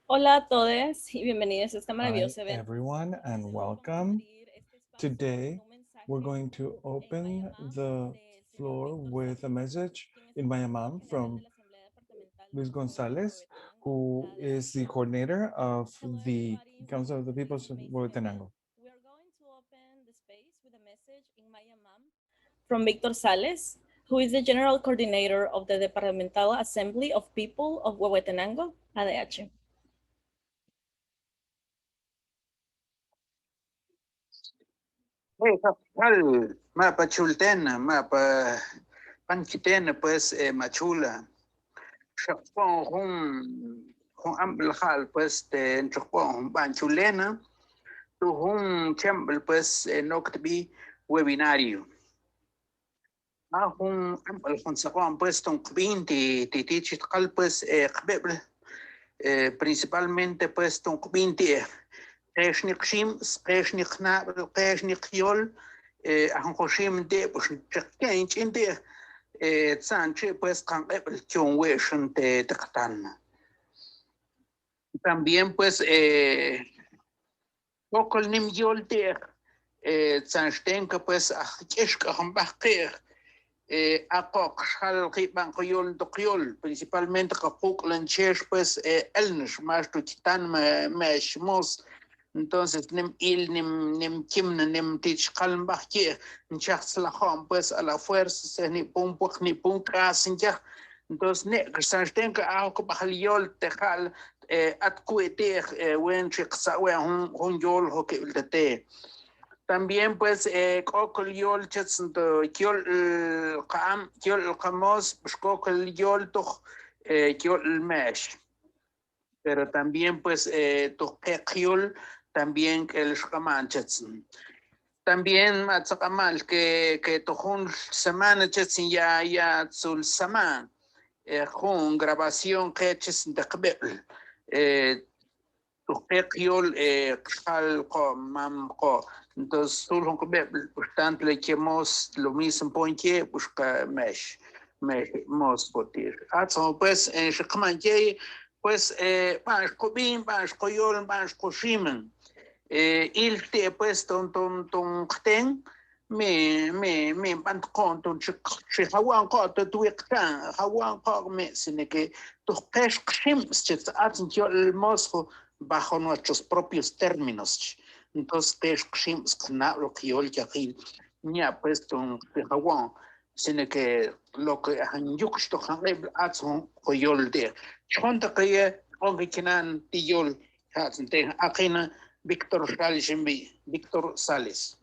Hola a todos y bienvenidos a este Hi, maravilloso evento. everyone, and welcome. Today, we're going to open the floor with a message in my mom from Luis Gonzalez, who is the coordinator of the Council of the Peoples of Huehuetenango. We are going to open the space with a message in Maya Mam from Victor Sales, who is the General Coordinator of the Departmental Assembly of People of Huehuetenango, ADH. Tal, mapa chultena, mapa panchitena, pues machula. Chapón, un amblajal, pues de chapón, banchulena, tu un chambel, pues no que bi webinario. Un amblajón sapón, pues ton quinti, tichical, pues kbeble, principalmente, pues ton quinti. Pechnik shim, pechnik na, pechnik yol, ahoshim de, pues change in de, sanche, pues kan chon weshon te tactan. También, pues, pokol nim yol de, sanstenka, pues, acheshka hambakir, akok, hal riban yol dokyol, principalmente kapuk lanchesh, pues, elnish, más tu titan, mesh, mos. Entonces, nim kim, nim tich kalmbach hier, en chachs la hom, pues a la fuerza, se ni pum puk ni pum krasen ya. Entonces, ne, gesans denken, auch bahal yol techal, at kueter, wen chiksa, wen hun yol hoke te. También, pues, kokol yol chetsunto, kyol kyol kamos, kokol yol toch, kyol mesh. Pero también, pues, toquequiol, también el shkamanchetzen. También, matzakamal, que tojun semana chetzen ya tzul saman, jun grabación que chetzen de kbel, toquequiol, kshal ko, mam ko. Entonces, sul jun kbel, por tanto, le quemos lo mismo ponche, busca mesh, mos potir. Atzo, pues, en shkamanche, pues pas cobin, pas coyol, pas coshimen. Il te pues ton ten me pan con ton hawan ko to tuiktan hawan ko me sine que tus cash shims chets atin yo el mosco bajo nuestros propios términos. Entonces cash shims na lo que yo ya ya pues ton hawan sine que lo que han yuksto han atson coyol de chonta que ongikinan tiyol hatin te akina Víctor Sales, Víctor Sales.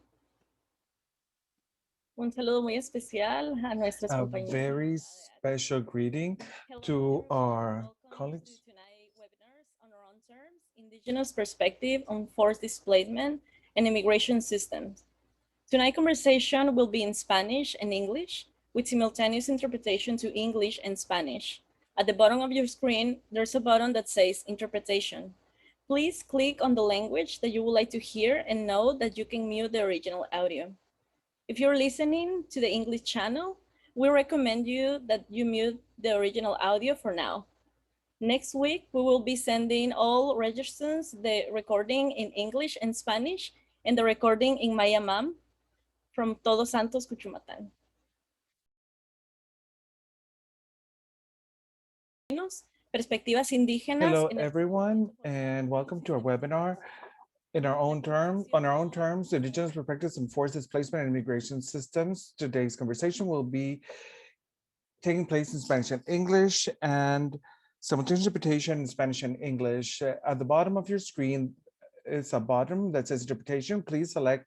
Un saludo muy especial a nuestras A compañeras. very special greeting to our colleagues. Tonight webinars on our own terms, Indigenous perspective on forced displacement and immigration systems. Tonight's conversation will be in Spanish and English with simultaneous interpretation to English and Spanish. At the bottom of your screen, there's a button that says interpretation. Please click on the language that you would like to hear and note that you can mute the original audio. If you're listening to the English channel, we recommend you that you mute the original audio for now. Next week, we will be sending all registrants the recording in English and Spanish and the recording in Maya Mam from Todos Santos, Cuchumatan. Perspectivas indígenas. Hello, everyone, and welcome to our webinar in our own terms, on our own terms, Indigenous perspectives and forced displacement and immigration systems. Today's conversation will be taking place in Spanish and English, and simultaneous interpretation in Spanish and English. At the bottom of your screen, it's a bottom that says interpretation. Please select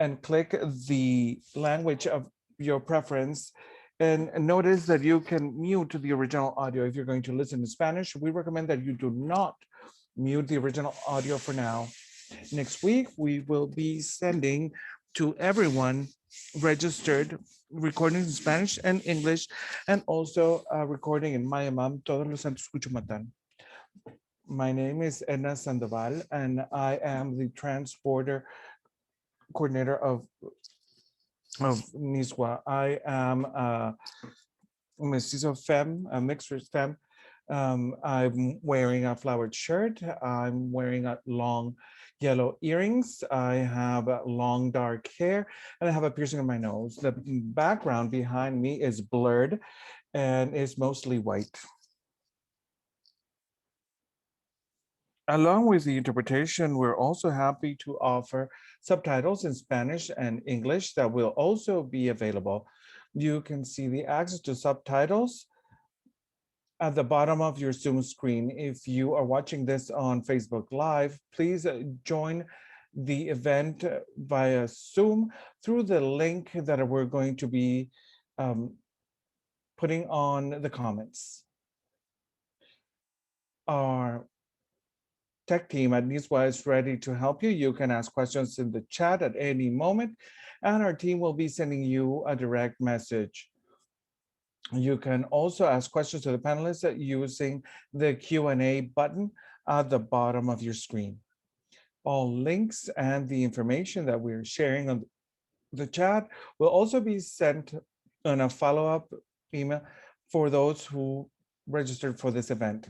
and click the language of your preference. And notice that you can mute the original audio if you're going to listen in Spanish. We recommend that you do not mute the original audio for now. Next week, we will be sending to everyone registered recordings in Spanish and English, and also a recording in Maya Mam, Todos los Santos Cuchumatan. My name is Edna Sandoval, and I am the transporter coordinator of NISGUA. I am a mestizo femme, a mixed race femme, I'm wearing a flowered shirt. I'm wearing a long yellow earrings. I have long dark hair, and I have a piercing on my nose. The background behind me is blurred and is mostly white. Along with the interpretation, we're also happy to offer subtitles in Spanish and English that will also be available. You can see the access to subtitles at the bottom of your Zoom screen. If you are watching this on Facebook Live, please join the event via Zoom through the link that we're going to be putting on the comments. Our tech team at NISGUA is ready to help you. You can ask questions in the chat at any moment, and our team will be sending you a direct message. You can also ask questions to the panelists using the Q&A button at the bottom of your screen. All links and the information that we're sharing on the chat will also be sent on a follow-up email for those who registered for this event.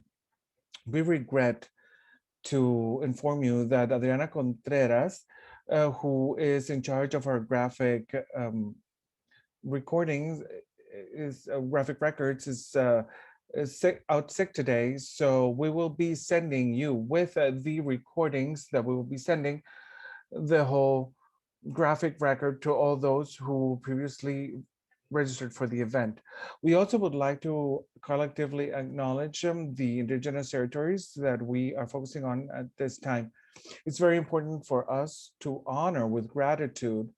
We regret to inform you that Adriana Contreras, who is in charge of our graphic recordings, graphic records, is out sick today. So we will be sending you with the recordings that we will be sending the whole graphic record to all those who previously registered for the event. We also would like to collectively acknowledge the indigenous territories that we are focusing on at this time. It's very important for us to honor with gratitude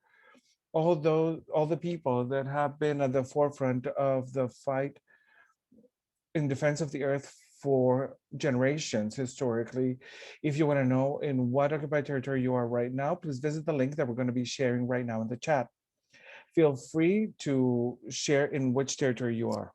all the people that have been at the forefront of the fight in defense of the earth for generations historically. If you want to know in what occupied territory you are right now, please visit the link that we're going to be sharing right now in the chat. Feel free to share in which territory you are.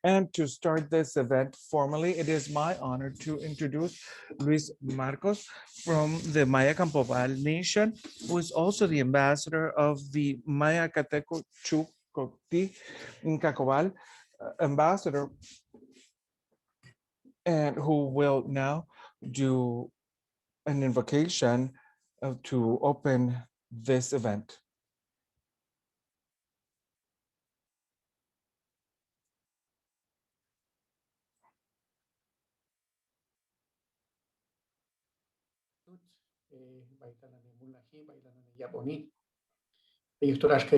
And to start this event formally, it is my honor to introduce Luis Marcos from the Maya Campoval Nation, who is also the ambassador of the Maya Cateco Chucoti in Cacobal, ambassador, and who will now do an invocation to open this event. Bailana mulahi, bailana yaponi. Yurashka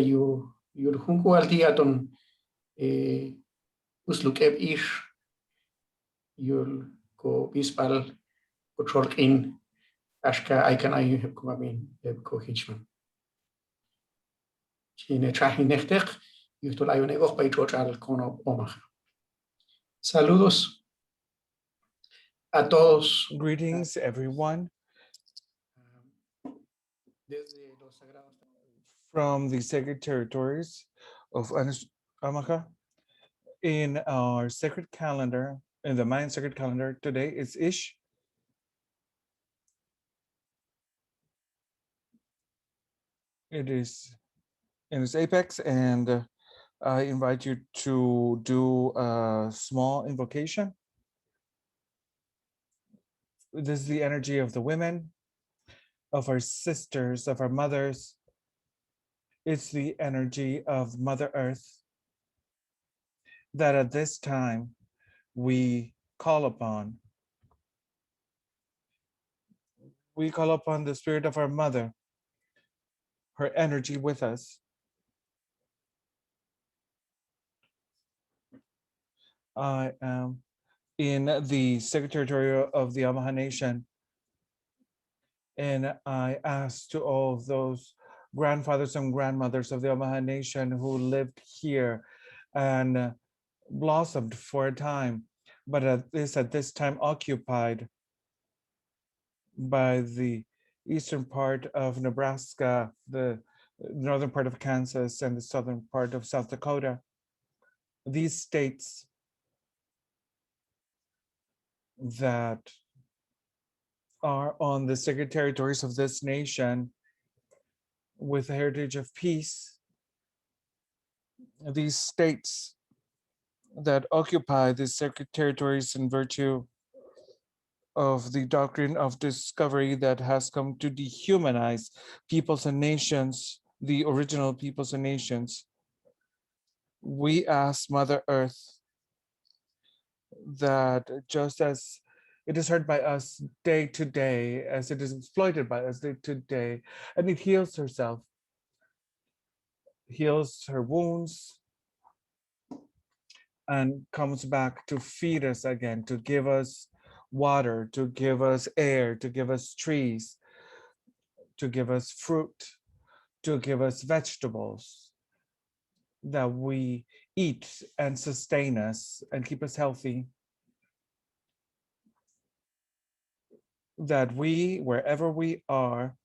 yurhunku altiaton uslukeb ish yul ko bispal kochorkin ashka aikan ayu hebkumamin hebko hitchman. Chine chahi nechtek yurtul ayunegoch by George kono omach. Saludos a todos. Greetings, everyone. From the sacred territories of Amaka. In our sacred calendar, in the Mayan sacred calendar, today is Ish. It is in its apex, and I invite you to do a small invocation. This is the energy of the women, of our sisters, of our mothers. It's the energy of Mother Earth that at this time we call upon. We call upon the spirit of our mother, her energy with us. I am in the sacred territory of the Amaha Nation, and I ask to all of those grandfathers and grandmothers of the Omaha Nation who lived here and blossomed for a time, but at this time occupied by the eastern part of Nebraska, the northern part of Kansas, and the southern part of South Dakota. These states that are on the sacred territories of this nation with a heritage of peace. These states that occupy these sacred territories in virtue of the doctrine of discovery that has come to dehumanize peoples and nations, the original peoples and nations. We ask Mother Earth that just as it is hurt by us day to day, as it is exploited by us day to day, and it heals herself, heals her wounds, and comes back to feed us again, to give us water, to give us air, to give us trees, to give us fruit, to give us vegetables that we eat and sustain us and keep us healthy. That we, wherever we are,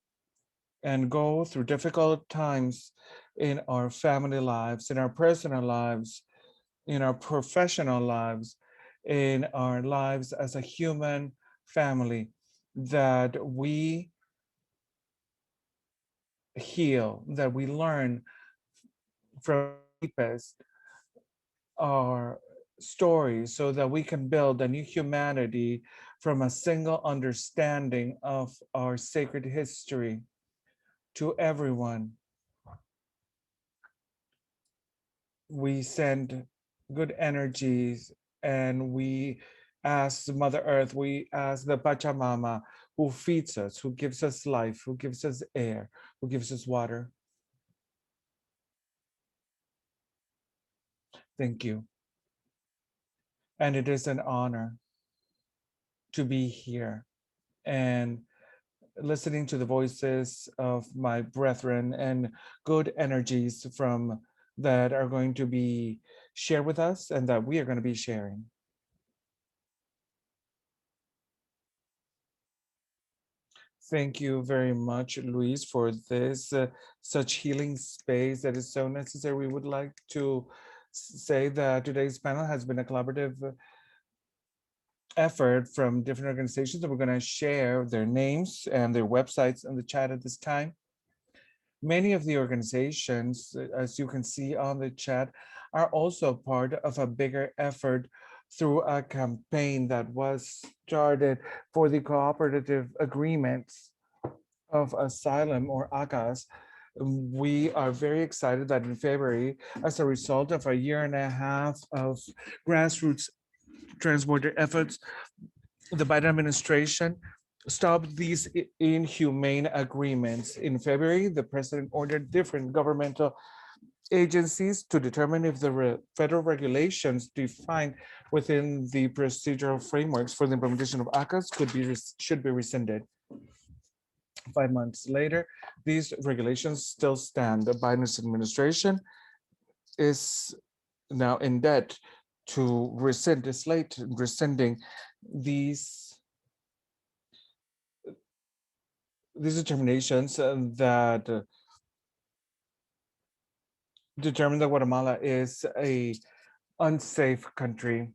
and go through difficult times in our family lives, in our personal lives, in our professional lives, in our lives as a human family, that we heal, that we learn from our deepest our stories so that we can build a new humanity from a single understanding of our sacred history. To everyone, we send good energies and we ask Mother Earth, we ask the Pachamama who feeds us, who gives us life, who gives us air, who gives us water. Thank you. And it is an honor to be here and listening to the voices of my brethren and good energies from that are going to be shared with us and that we are going to be sharing. Thank you very much, Luis, for this such healing space that is so necessary. We would like to say that today's panel has been a collaborative effort from different organizations that we're going to share their names and their websites in the chat at this time. Many of the organizations, as you can see on the chat, are also part of a bigger effort through a campaign that was started for the cooperative agreements of asylum or ACAS. We are very excited that in February, as a result of a year and a half of grassroots transborder efforts, the Biden administration stopped these inhumane agreements. In February, the president ordered different governmental agencies to determine if the federal regulations defined within the procedural frameworks for the implementation of ACAS should be rescinded. 5 months later, these regulations still stand. The Biden administration is now in debt to rescind, is late rescinding these determinations that determine that Guatemala is a unsafe country.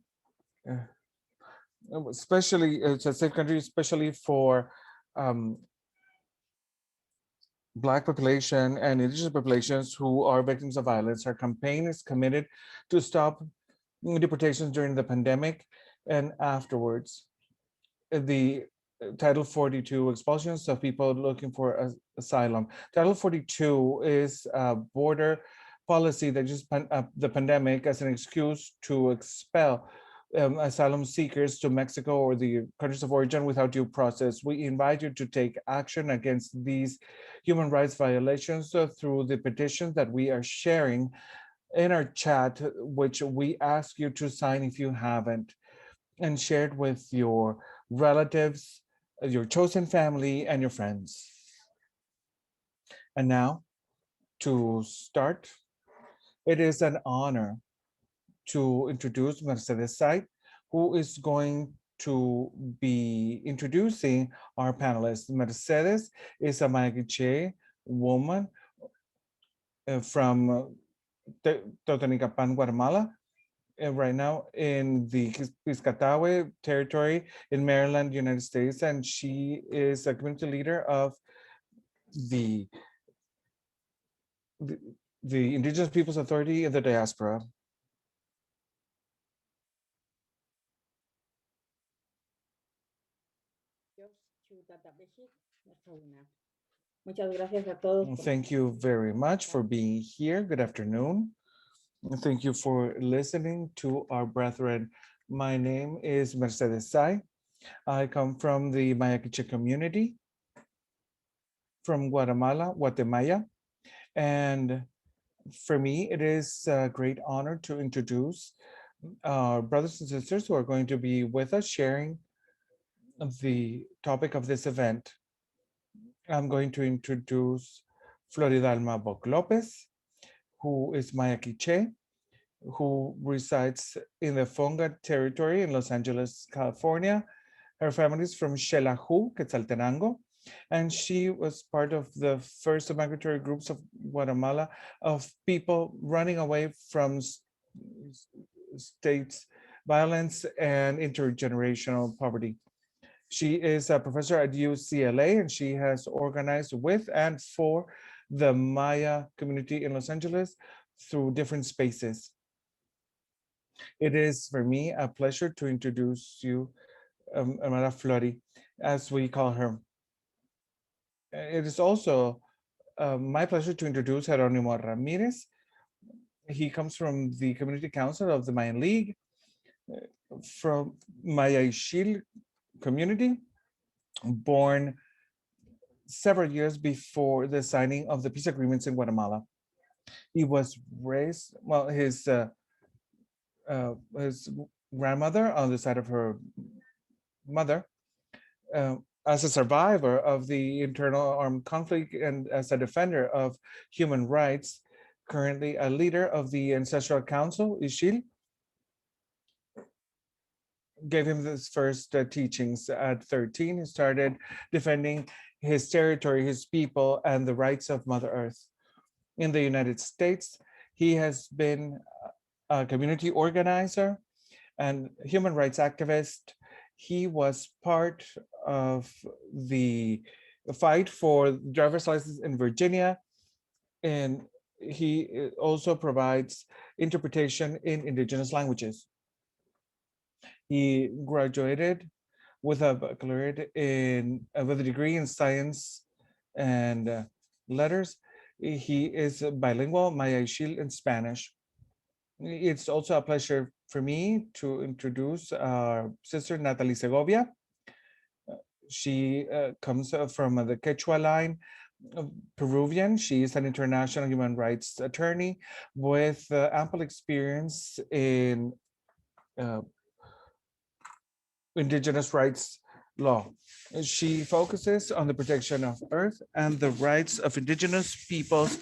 Especially, it's a safe country, especially for Black population and indigenous populations who are victims of violence. Our campaign is committed to stop deportations during the pandemic and afterwards. The Title 42 expulsions of people looking for asylum. Title 42 is a border policy that uses the pandemic as an excuse to expel asylum seekers to Mexico or the countries of origin without due process. We invite you to take action against these human rights violations through the petitions that we are sharing in our chat, which we ask you to sign if you haven't, and share it with your relatives, your chosen family, and your friends. And now, to start, it is an honor to introduce Mercedes Said, who is going to be introducing our panelists. Mercedes is a Mayaguiche woman from Totonicapan, Guatemala, right now in the Piscatahue territory in Maryland, United States, and she is a community leader of the Indigenous Peoples Authority in the diaspora. Thank you very much for being here. Good afternoon. Thank you for listening to our brethren. My name is Mercedes Sai. I come from the Maya Quiche community from Guatemala, Guatemala. And for me, it is a great honor to introduce our brothers and sisters who are going to be with us sharing the topic of this event. I'm going to introduce Floridalma Lopez, who is Maya Quiche, who resides in the Fonga territory in Los Angeles, California. Her family is from Xelajú, Quetzaltenango, and she was part of the first migratory groups of Guatemala of people running away from states violence and intergenerational poverty. She is a professor at UCLA, and she has organized with and for the Maya community in Los Angeles through different spaces. It is for me a pleasure to introduce you, Amara Flori, as we call her. It is also my pleasure to introduce Gerónimo Ramírez. He comes from the Community Council of the Mayan League, from Maya Ixil community, born several years before the signing of the peace agreements in Guatemala. He was raised, well, his grandmother on the side of her mother, as a survivor of the internal armed conflict and as a defender of human rights, currently a leader of the Ancestral Council, Ixil, gave him his first teachings at 13. He started defending his territory, his people, and the rights of Mother Earth. In the United States, he has been a community organizer and human rights activist. He was part of the fight for driver's license in Virginia, and he also provides interpretation in Indigenous languages. He graduated with a baccalaureate with a degree in science and letters. He is bilingual, Maya Ixil and Spanish. It's also a pleasure for me to introduce our sister Natalie Segovia. She comes from the Quechua line, Peruvian. She is an international human rights attorney with ample experience in Indigenous rights law. She focuses on the protection of Earth and the rights of Indigenous peoples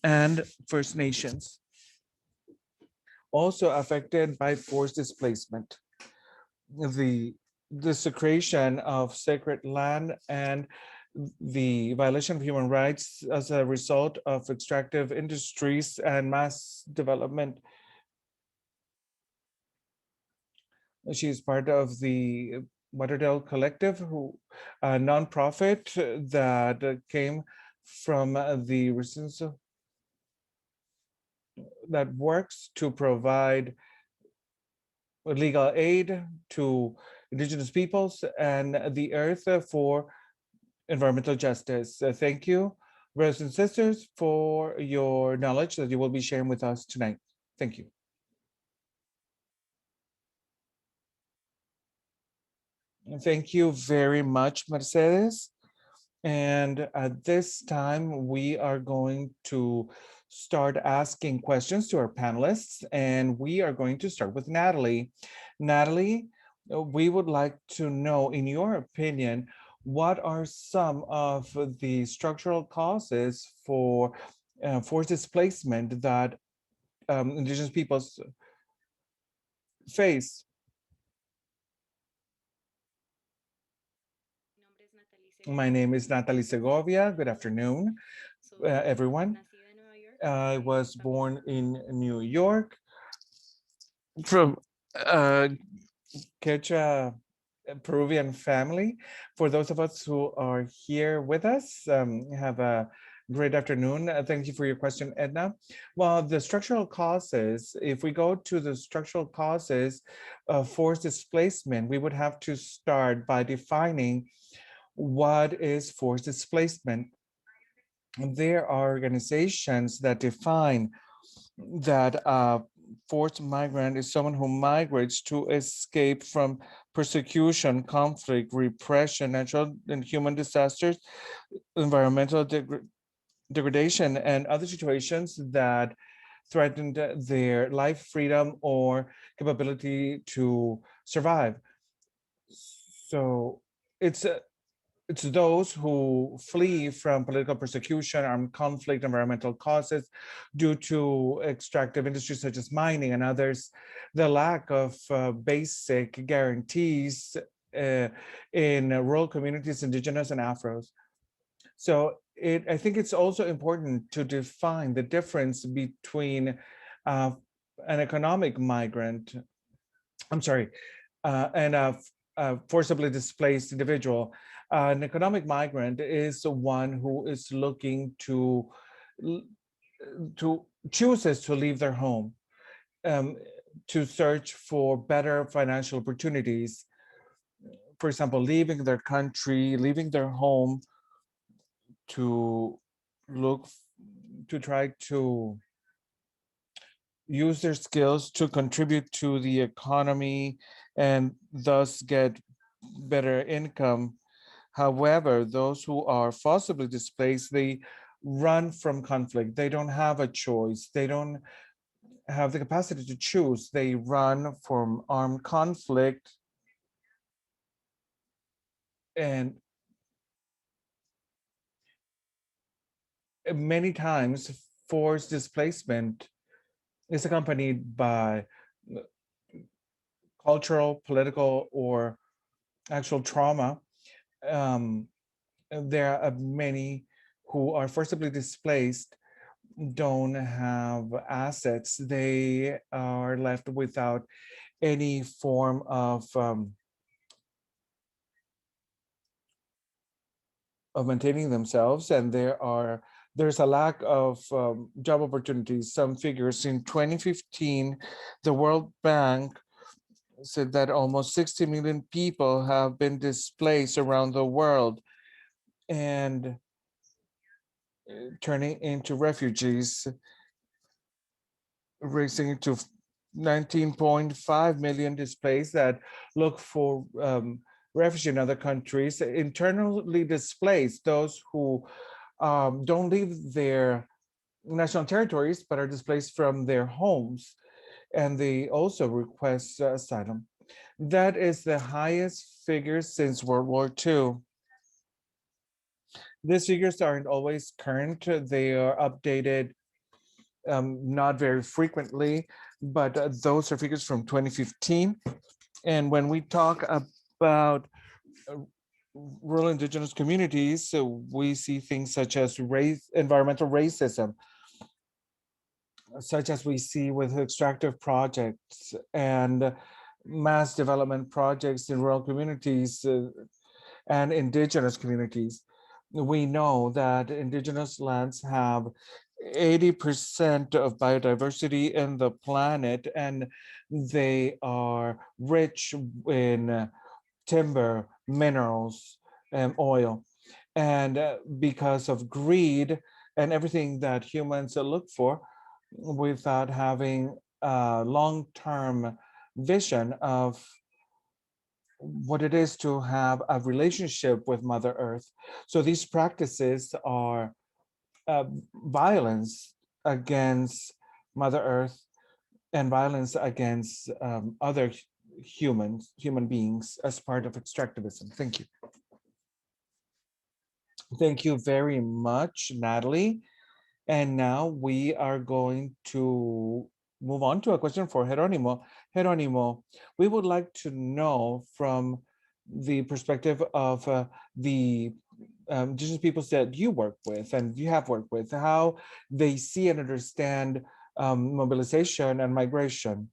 and First Nations, also affected by forced displacement, the desecration of sacred land, and the violation of human rights as a result of extractive industries and mass development. She is part of the Waterdale Collective, a nonprofit that came from the resistance that works to provide legal aid to Indigenous peoples and the earth for environmental justice. Thank you, brothers and sisters, for your knowledge that you will be sharing with us tonight. Thank you. Thank you very much, Mercedes. And at this time, we are going to start asking questions to our panelists, and we are going to start with Natalie. Natalie, we would like to know, in your opinion, what are some of the structural causes for forced displacement that Indigenous peoples face? My name is Natalie Segovia. Good afternoon, everyone. I was born in New York from Quechua Peruvian family. For those of us who are here with us, have a great afternoon. Thank you for your question, Edna. Well, the structural causes, if we go to the structural causes of forced displacement, we would have to start by defining What is forced displacement? There are organizations that define that forced migrant is someone who migrates to escape from persecution, conflict, repression, natural and human disasters, environmental degradation, and other situations that threatened their life, freedom, or capability to survive. So it's those who flee from political persecution, armed conflict, environmental causes due to extractive industries such as mining and others, the lack of basic guarantees in rural communities, indigenous and Afros. So I think it's also important to define the difference between an economic migrant, I'm sorry, and a forcibly displaced individual. An economic migrant is one who is looking to chooses to leave their home, to search for better financial opportunities. For example, leaving their country, leaving their home to look, to try to use their skills to contribute to the economy and thus get better income. However, those who are forcibly displaced, they run from conflict. They don't have a choice. They don't have the capacity to choose. They run from armed conflict, and many times forced displacement is accompanied by cultural, political, or actual trauma. There are many who are forcibly displaced, don't have assets. They are left without any form of maintaining themselves, and there's a lack of job opportunities. Some figures in 2015, the World Bank said that almost 60 million people have been displaced around the world and turning into refugees, raising it to 19.5 million displaced that look for refuge in other countries. Internally displaced, those who don't leave their national territories but are displaced from their homes, and they also request asylum. That is the highest figure since World War II. These figures aren't always current. They are updated not very frequently, but those are figures from 2015. And when we talk about rural indigenous communities, so we see things such as environmental racism, such as we see with extractive projects and mass development projects in rural communities and indigenous communities. We know that indigenous lands have 80% of biodiversity in the planet, and they are rich in timber, minerals, and oil. And because of greed and everything that humans look for, without having a long-term vision of what it is to have a relationship with Mother Earth. So these practices are violence against Mother Earth and violence against other human beings as part of extractivism. Thank you. Thank you very much, Natalie. And now we are going to move on to a question for Gerónimo. Gerónimo, we would like to know from the perspective of the indigenous peoples that you work with and you have worked with, how they see and understand mobilization and migration.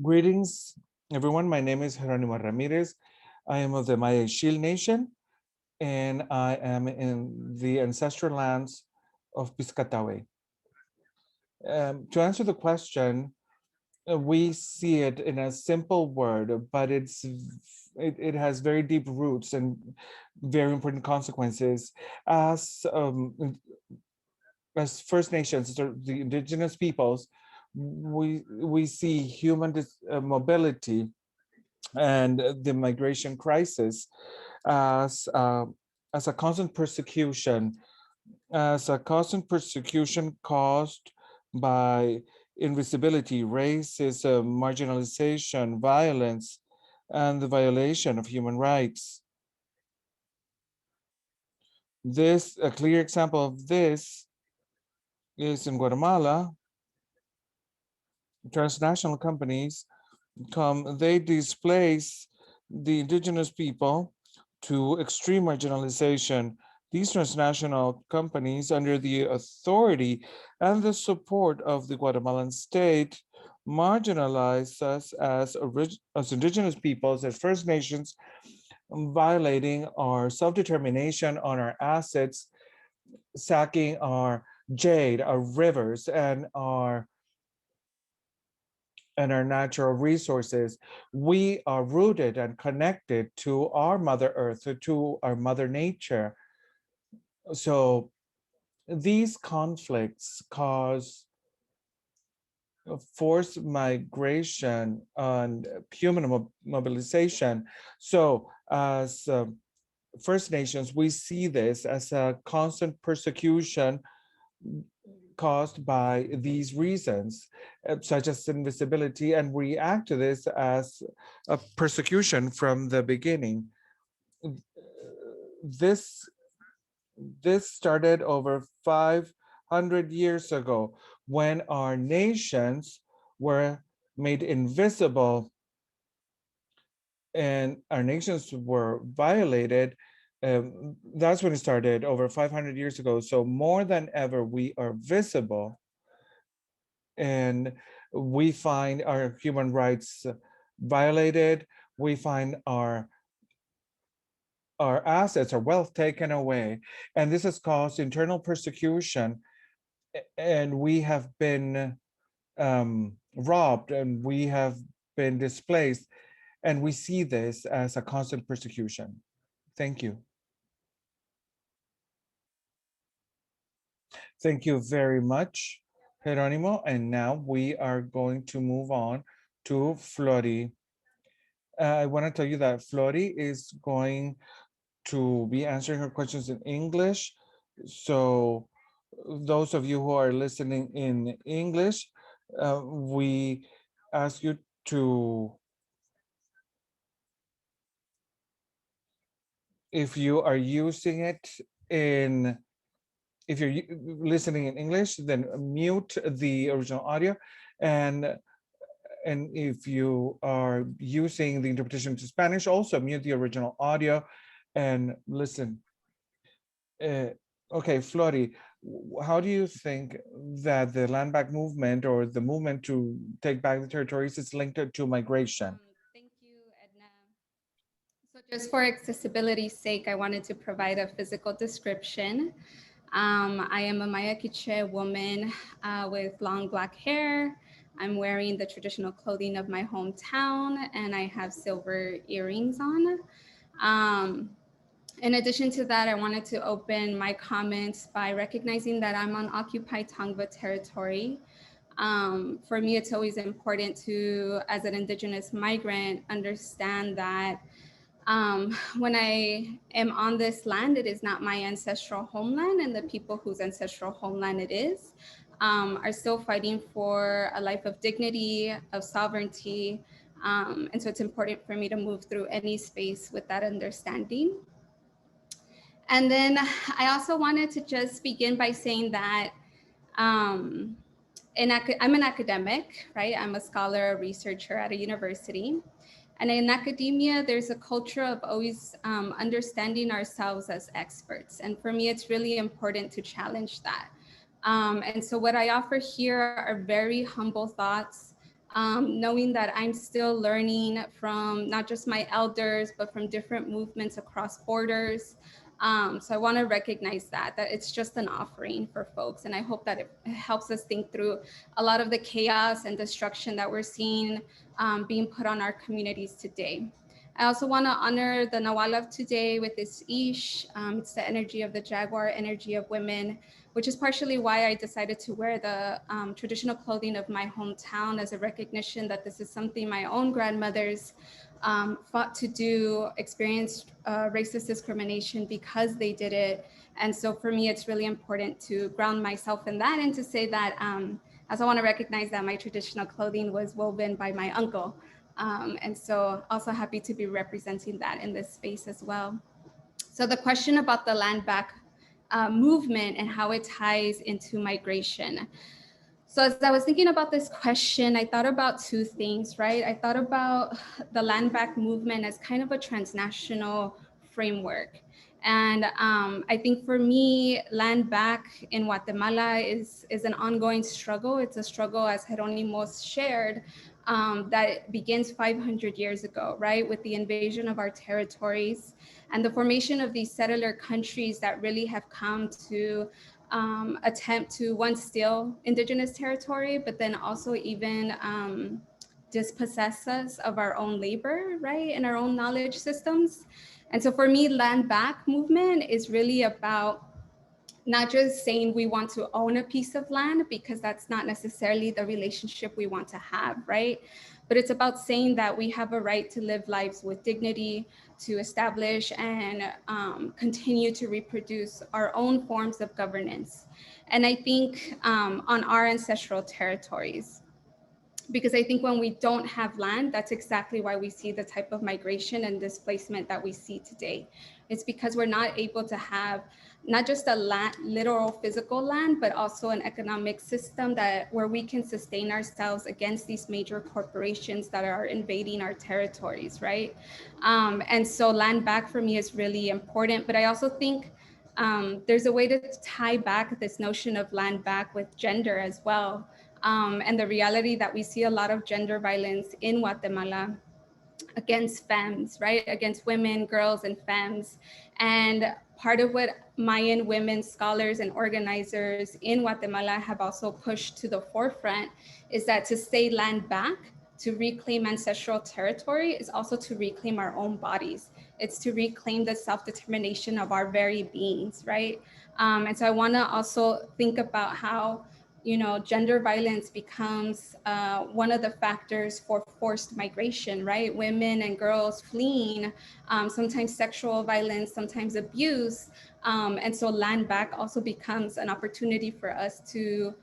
Greetings, everyone. My name is Gerónimo Ramírez. I am of the Maya Ixil Nation. and I am in the ancestral lands of Piscataway. To answer the question, we see it in a simple word, but it has very deep roots and very important consequences. As First Nations, the indigenous peoples, we see human mobility and the migration crisis as a constant persecution, caused by invisibility, racism, marginalization, violence, and the violation of human rights. A clear example of this is in Guatemala. Transnational companies they displace the indigenous people to extreme marginalization. These transnational companies, under the authority and the support of the Guatemalan state, marginalize us as indigenous peoples, as First Nations, violating our self-determination on our assets, sacking our jade, our rivers, and our natural resources. We are rooted and connected to our Mother Earth, to our Mother Nature. So these conflicts cause forced migration and human mobilization. So as First Nations, we see this as a constant persecution caused by these reasons, such as invisibility, and react to this as a persecution from the beginning. This started over 500 years ago when our nations were made invisible and our nations were violated. That's when it started over 500 years ago. So more than ever, we are visible and we find our human rights violated. We find our assets, our wealth taken away. And this has caused internal persecution. And we have been robbed and we have been displaced. And we see this as a constant persecution. Thank you. Thank you very much, Gerónimo. And now we are going to move on to Flori. I want to tell you that Flori is going to be answering her questions in English. So those of you who are listening in English, we ask you to, if you are using it in, if you're listening in English, then mute the original audio. And if you are using the interpretation to Spanish, also mute the original audio and listen. Okay, Flori, how do you think that the land back movement or the movement to take back the territories is linked to migration? Thank you, Edna. So just for accessibility's sake, I wanted to provide a physical description. I am a Maya Quiche woman with long black hair. I'm wearing the traditional clothing of my hometown, and I have silver earrings on. In addition to that, I wanted to open my comments by recognizing that I'm on occupied Tongva territory. For me, it's always important to, as an Indigenous migrant, understand that when I am on this land, it is not my ancestral homeland, and the people whose ancestral homeland it is are still fighting for a life of dignity, of sovereignty. And so it's important for me to move through any space with that understanding. And then I also wanted to just begin by saying that I'm an academic, right? I'm a scholar, a researcher at a university. And in academia, there's a culture of always understanding ourselves as experts. And for me, it's really important to challenge that. And so what I offer here are very humble thoughts, knowing that I'm still learning from not just my elders, but from different movements across borders. So I want to recognize that it's just an offering for folks. And I hope that it helps us think through a lot of the chaos and destruction that we're seeing being put on our communities today. I also want to honor the Nawal of today with this Ish. It's the energy of the jaguar, energy of women, which is partially why I decided to wear the traditional clothing of my hometown as a recognition that this is something my own grandmothers fought to do, experienced racist discrimination because they did it. And so for me, it's really important to ground myself in that and to say that as I want to recognize that my traditional clothing was woven by my uncle. And so also happy to be representing that in this space as well. So the question about the land back movement and how it ties into migration. So as I was thinking about this question, I thought about two things, right? I thought about the land back movement as kind of a transnational framework. And I think for me, land back in Guatemala is an ongoing struggle. It's a struggle, as Gerónimo shared, that begins 500 years ago, right? With the invasion of our territories and the formation of these settler countries that really have come to attempt to once steal indigenous territory, but then also even dispossess us of our own labor, right? And our own knowledge systems. And so for me, land back movement is really about not just saying we want to own a piece of land, because that's not necessarily the relationship we want to have, right? But it's about saying that we have a right to live lives with dignity, to establish and continue to reproduce our own forms of governance. And I think on our ancestral territories, because I think when we don't have land, that's exactly why we see the type of migration and displacement that we see today. It's because we're not able to have not just a land, literal physical land, but also an economic system where we can sustain ourselves against these major corporations that are invading our territories, right? And so land back for me is really important, but I also think there's a way to tie back this notion of land back with gender as well. And the reality that we see a lot of gender violence in Guatemala against femmes, right? Against women, girls, and femmes. And part of what Mayan women scholars and organizers in Guatemala have also pushed to the forefront is that to say land back, to reclaim ancestral territory, is also to reclaim our own bodies. It's to reclaim the self-determination of our very beings, right? And so I wanna also think about how gender violence becomes one of the factors for forced migration, right? Women and girls fleeing, sometimes sexual violence, sometimes abuse. And so land back also becomes an opportunity for us to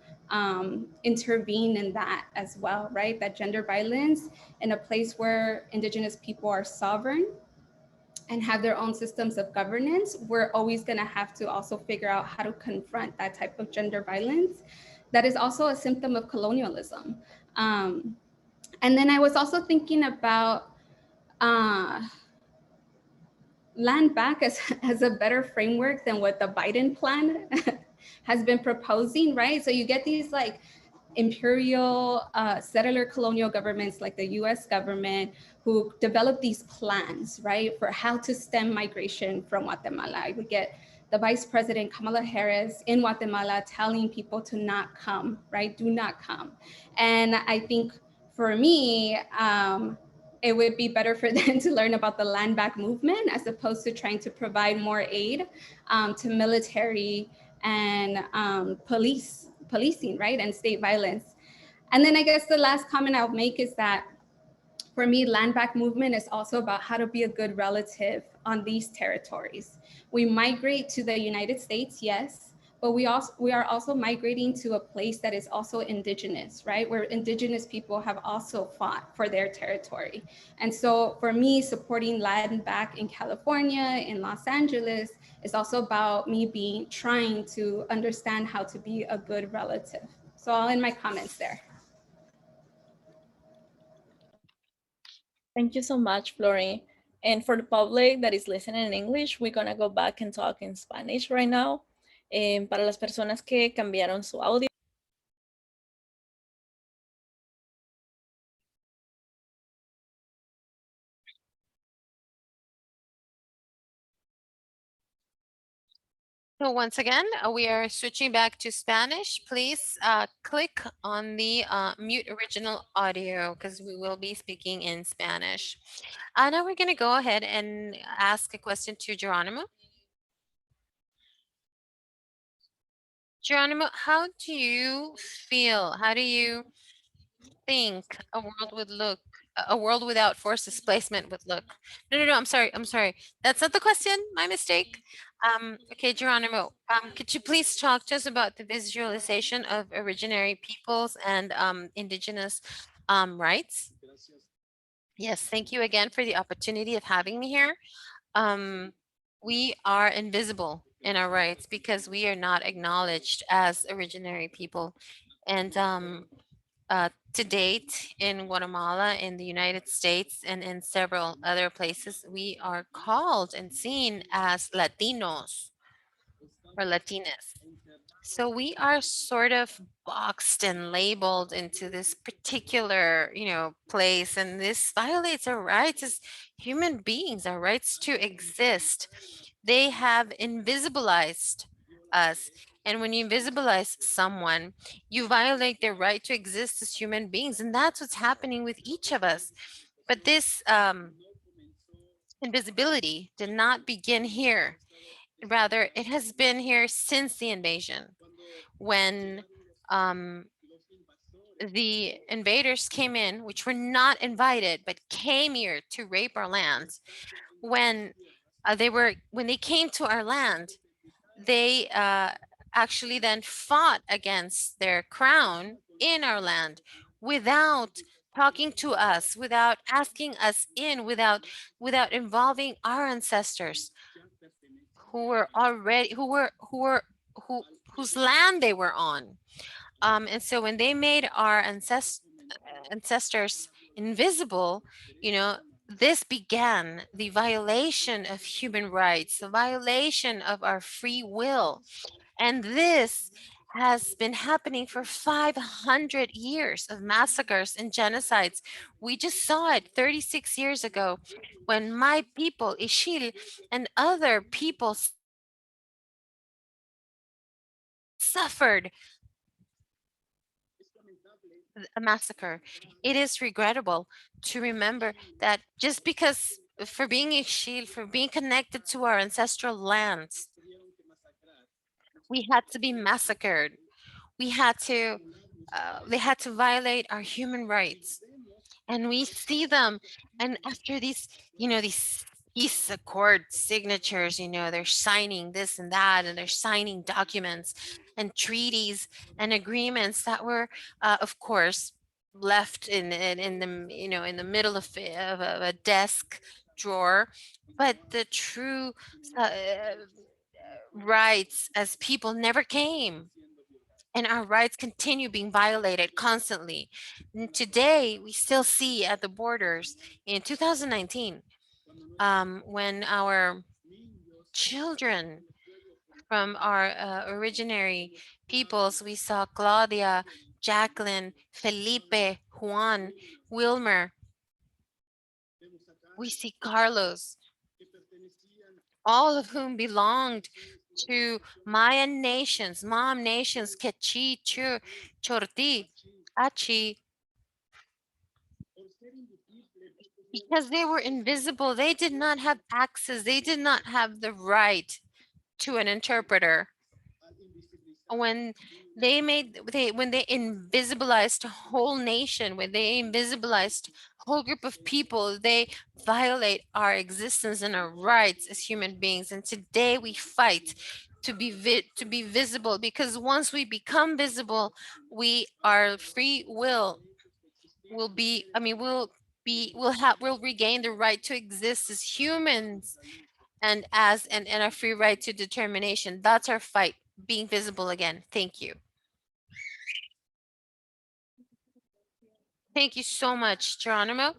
intervene in that as well, right? That gender violence in a place where Indigenous people are sovereign and have their own systems of governance, we're always gonna have to also figure out how to confront that type of gender violence. That is also a symptom of colonialism. And then I was also thinking about land back as a better framework than what the Biden plan has been proposing, right? So you get these like imperial settler colonial governments like the US government who develop these plans, right, for how to stem migration from Guatemala. We get the Vice President Kamala Harris in Guatemala telling people to not come, right, do not come. And I think for me, it would be better for them to learn about the land back movement as opposed to trying to provide more aid to military and policing, right, and state violence. And then I guess the last comment I'll make is that for me, land back movement is also about how to be a good relative on these territories. We migrate to the United States, yes, but we are also migrating to a place that is also indigenous, right? Where indigenous people have also fought for their territory. And so for me, supporting land back in California, in Los Angeles, is also about me trying to understand how to be a good relative. So I'll end my comments there. Thank you so much, Flori. And for the public that is listening in English, we're gonna go back and talk in Spanish right now. Para las personas que cambiaron su audio. So once again, we are switching back to Spanish. Please click on the mute original audio because we will be speaking in Spanish. Now we're going to go ahead and ask a question to Geronimo. Geronimo, how do you feel? How do you think a world would look? A world without forced displacement would look? No. I'm sorry. That's not the question. My mistake. Okay, Geronimo. Could you please talk to us about the visualization of originary peoples and indigenous rights? Yes. Thank you again for the opportunity of having me here. We are invisible in our rights because we are not acknowledged as originary people. And to date, in Guatemala, in the United States, and in several other places, we are called and seen as Latinos or Latinas. So we are sort of boxed and labeled into this particular, place, and this violates our rights as human beings, our rights to exist. They have invisibilized us. And when you invisibilize someone, you violate their right to exist as human beings. And that's what's happening with each of us. But this invisibility did not begin here. Rather, it has been here since the invasion, when the invaders came in, which were not invited, but came here to rape our lands. When when they came to our land, they actually then fought against their crown in our land without talking to us, without asking us in, without involving our ancestors who were already who whose land they were on. And so when they made our ancestors invisible, this began the violation of human rights, the violation of our free will. And this has been happening for 500 years of massacres and genocides. We just saw it 36 years ago when my people, Ixil, and other people suffered a massacre. It is regrettable to remember that just because for being Ixil, for being connected to our ancestral lands, we had to be massacred. We had to, they had to violate our human rights. And we see them, and after these, these peace accord signatures, they're signing this and that, and they're signing documents and treaties and agreements that were, of course, left in the, in the middle of a desk drawer. But the true uh, rights as people never came, and our rights continue being violated constantly. And today, we still see at the borders in 2019, when our children from our originary peoples, we saw Claudia, Jacqueline, Felipe, Juan, Wilmer, we see Carlos, all of whom belonged to Mayan nations, Mom nations, Quechua, Chorti, Achi, because they were invisible. They did not have access. They did not have the right to an interpreter. When they invisibilized a whole nation, when they invisibilized a whole group of people, they violate our existence and our rights as human beings. And today we fight to be visible, because once we become visible, our free will will be, we'll regain the right to exist as humans, and and a free right to determination. That's our fight, being visible again. Thank you. Thank you so much, Geronimo.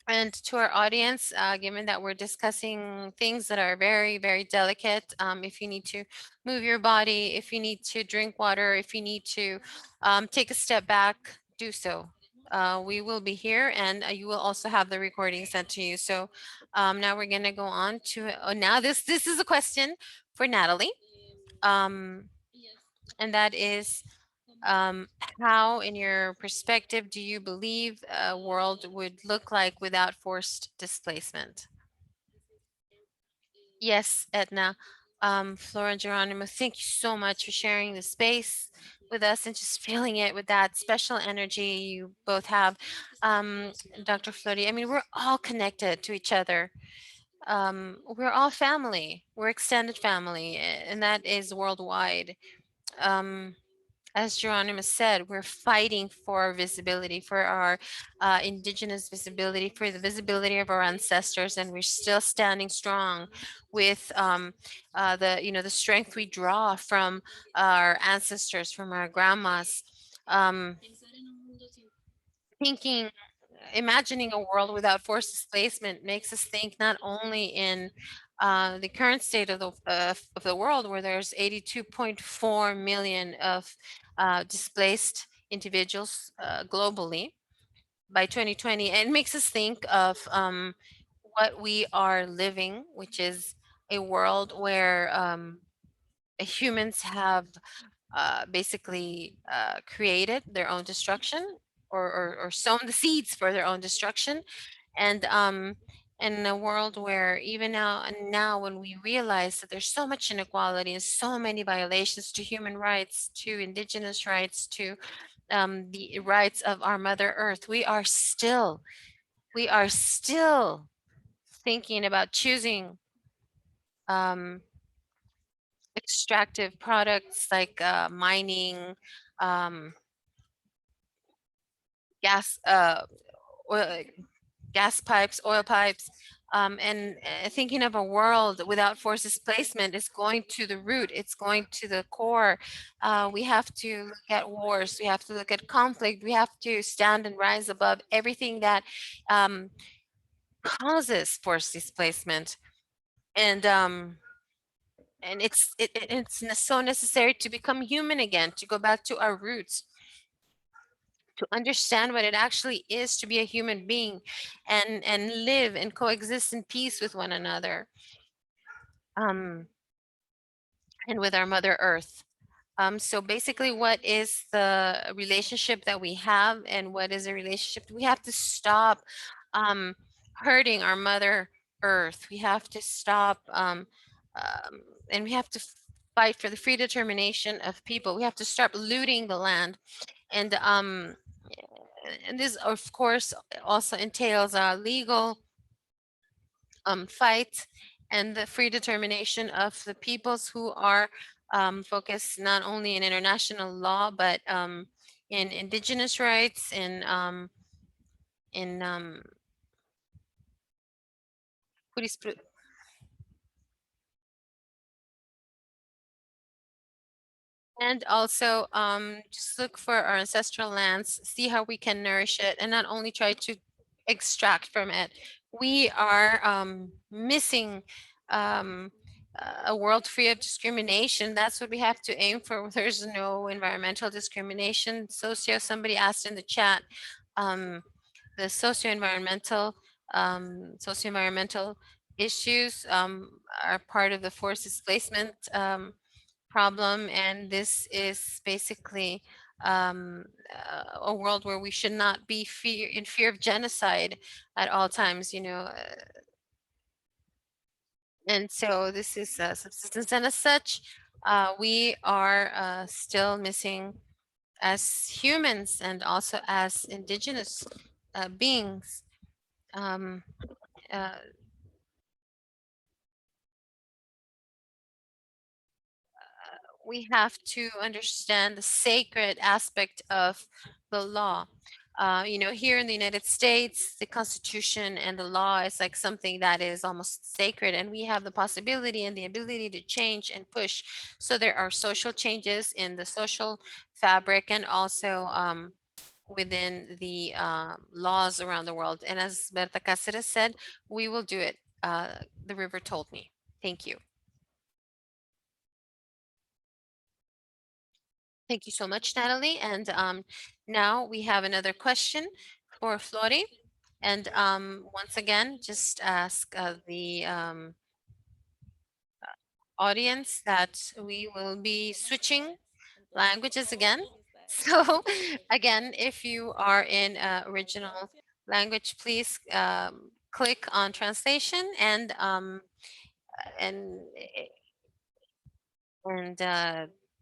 And to our audience, given that we're discussing things that are very, very delicate, if you need to move your body, if you need to drink water, if you need to take a step back, do so. we will be here, and you will also have the recording sent to you. So now we're gonna go on to, now this is a question for Natalie. And that is, how, in your perspective, do you believe a world would look like without forced displacement? Yes, Edna. Flora and Geronimo, thank you so much for sharing the space with us and just filling it with that special energy you both have. Dr. Flody, I mean, we're all connected to each other. We're all family. We're extended family, and that is worldwide. Um, as Geronimo said, we're fighting for our visibility, for our indigenous visibility, for the visibility of our ancestors, and we're still standing strong with the strength we draw from our ancestors, from our grandmas. Thinking Imagining a world without forced displacement makes us think not only in the current state of the world, where there's 82.4 million of displaced individuals globally by 2020. And it makes us think of what we are living, which is a world where humans have basically created their own destruction, or sown the seeds for their own destruction. And in a world where even now when we realize that there's so much inequality and so many violations to human rights, to indigenous rights, to the rights of our Mother Earth, we are still thinking about choosing um, extractive products like mining, um, gas, oil, gas pipes, oil pipes, and thinking of a world without forced displacement is going to the root. It's going to the core. We have to look at wars. We have to look at conflict. We have to stand and rise above everything that causes forced displacement. And it's so necessary to become human again, to go back to our roots, to understand what it actually is to be a human being, and live and coexist in peace with one another, and with our Mother Earth. So basically, what is the relationship that we have, and what is a relationship? We have to stop um, hurting our Mother Earth. We have to stop, and we have to fight for the free determination of people. We have to start looting the land. And this, of course, also entails a legal fight and the free determination of the peoples who are focused not only in international law, but in indigenous rights, in and also just look for our ancestral lands, see how we can nourish it, and not only try to extract from it. We are missing um, a world free of discrimination. That's what we have to aim for. There's no environmental discrimination. Somebody asked in the chat, the socio-environmental issues are part of the forced displacement problem, and this is basically a world where we should not be in fear of genocide at all times, and so this is subsistence, and as such, we are still missing as humans and also as indigenous beings. Um, uh, we have to understand the sacred aspect of the law. Here in the United States, the Constitution and the law is like something that is almost sacred, and we have the possibility and the ability to change and push. So there are social changes in the social fabric, and also within the laws around the world. And as Berta Cáceres said, we will do it. The river told me. Thank you. Thank you so much, Natalie. And now we have another question for Flori. And once again, just ask the audience that we will be switching languages again. So again, if you are in original language, please click on translation and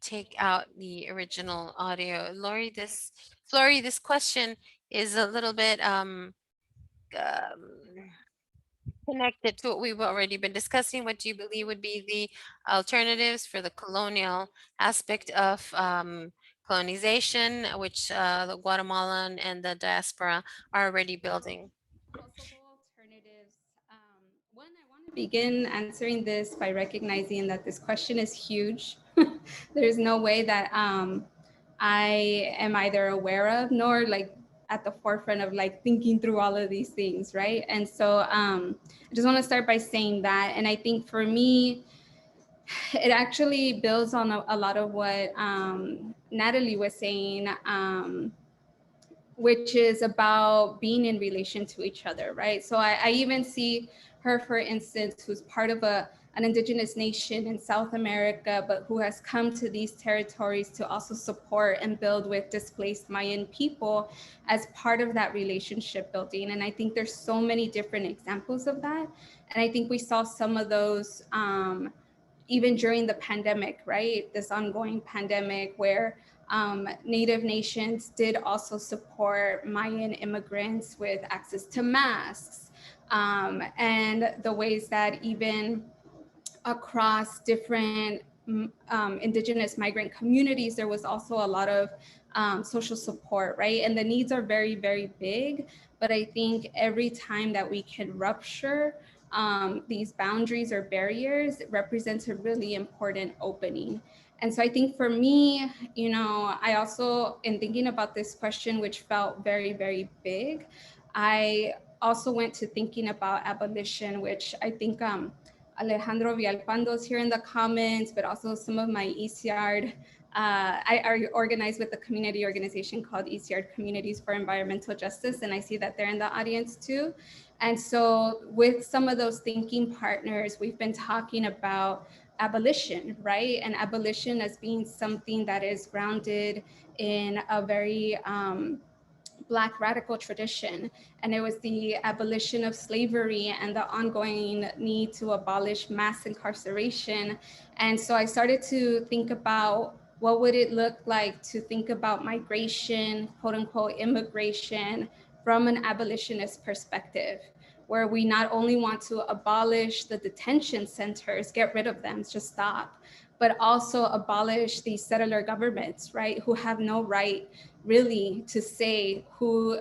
take out the original audio. Flori, this question is a little bit connected to what we've already been discussing. What do you believe would be the alternatives for the colonial aspect of colonization, which the Guatemalan and the diaspora are already building? Possible alternatives. One, I want to begin answering this by recognizing that this question is huge. There's no way that I am either aware of nor like at the forefront of like thinking through all of these things, right? And so I just want to start by saying that. And I think for me, it actually builds on a lot of what Natalie was saying. Which is about being in relation to each other, right? So I even see her, for instance, who's part of an indigenous nation in South America, but who has come to these territories to also support and build with displaced Mayan people as part of that relationship building. And I think there's so many different examples of that. And I think we saw some of those even during the pandemic, right? This ongoing pandemic where Native nations did also support Mayan immigrants with access to masks and the ways that even across different indigenous migrant communities, there was also a lot of social support, right? And the needs are very, very big. But I think every time that we can rupture these boundaries or barriers, it represents a really important opening. And so I think for me, you know, I also, in thinking about this question, which felt very, very big, I also went to thinking about abolition, which I think Alejandro Villalpando's here in the comments, but also some of my ECR. I organize with a community organization called ECR Communities for Environmental Justice, and I see that they're in the audience too. And so with some of those thinking partners, we've been talking about abolition, right? And abolition as being something that is grounded in a very Black radical tradition. And it was the abolition of slavery and the ongoing need to abolish mass incarceration. And so I started to think about what would it look like to think about migration, quote unquote, immigration from an abolitionist perspective, where we not only want to abolish the detention centers, get rid of them, just stop, but also abolish these settler governments, right, who have no right really to say who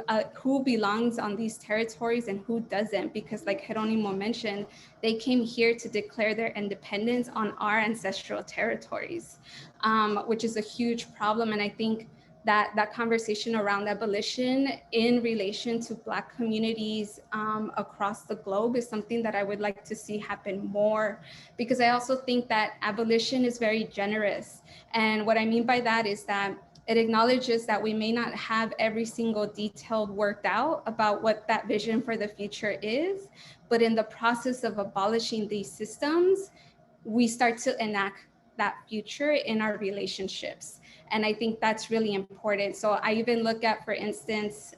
belongs on these territories and who doesn't, because like Gerónimo mentioned, they came here to declare their independence on our ancestral territories, which is a huge problem. And I think that conversation around abolition in relation to Black communities across the globe is something that I would like to see happen more, because I also think that abolition is very generous. And what I mean by that is that it acknowledges that we may not have every single detail worked out about what that vision for the future is, but in the process of abolishing these systems, we start to enact that future in our relationships. And I think that's really important. So I even look at, for instance,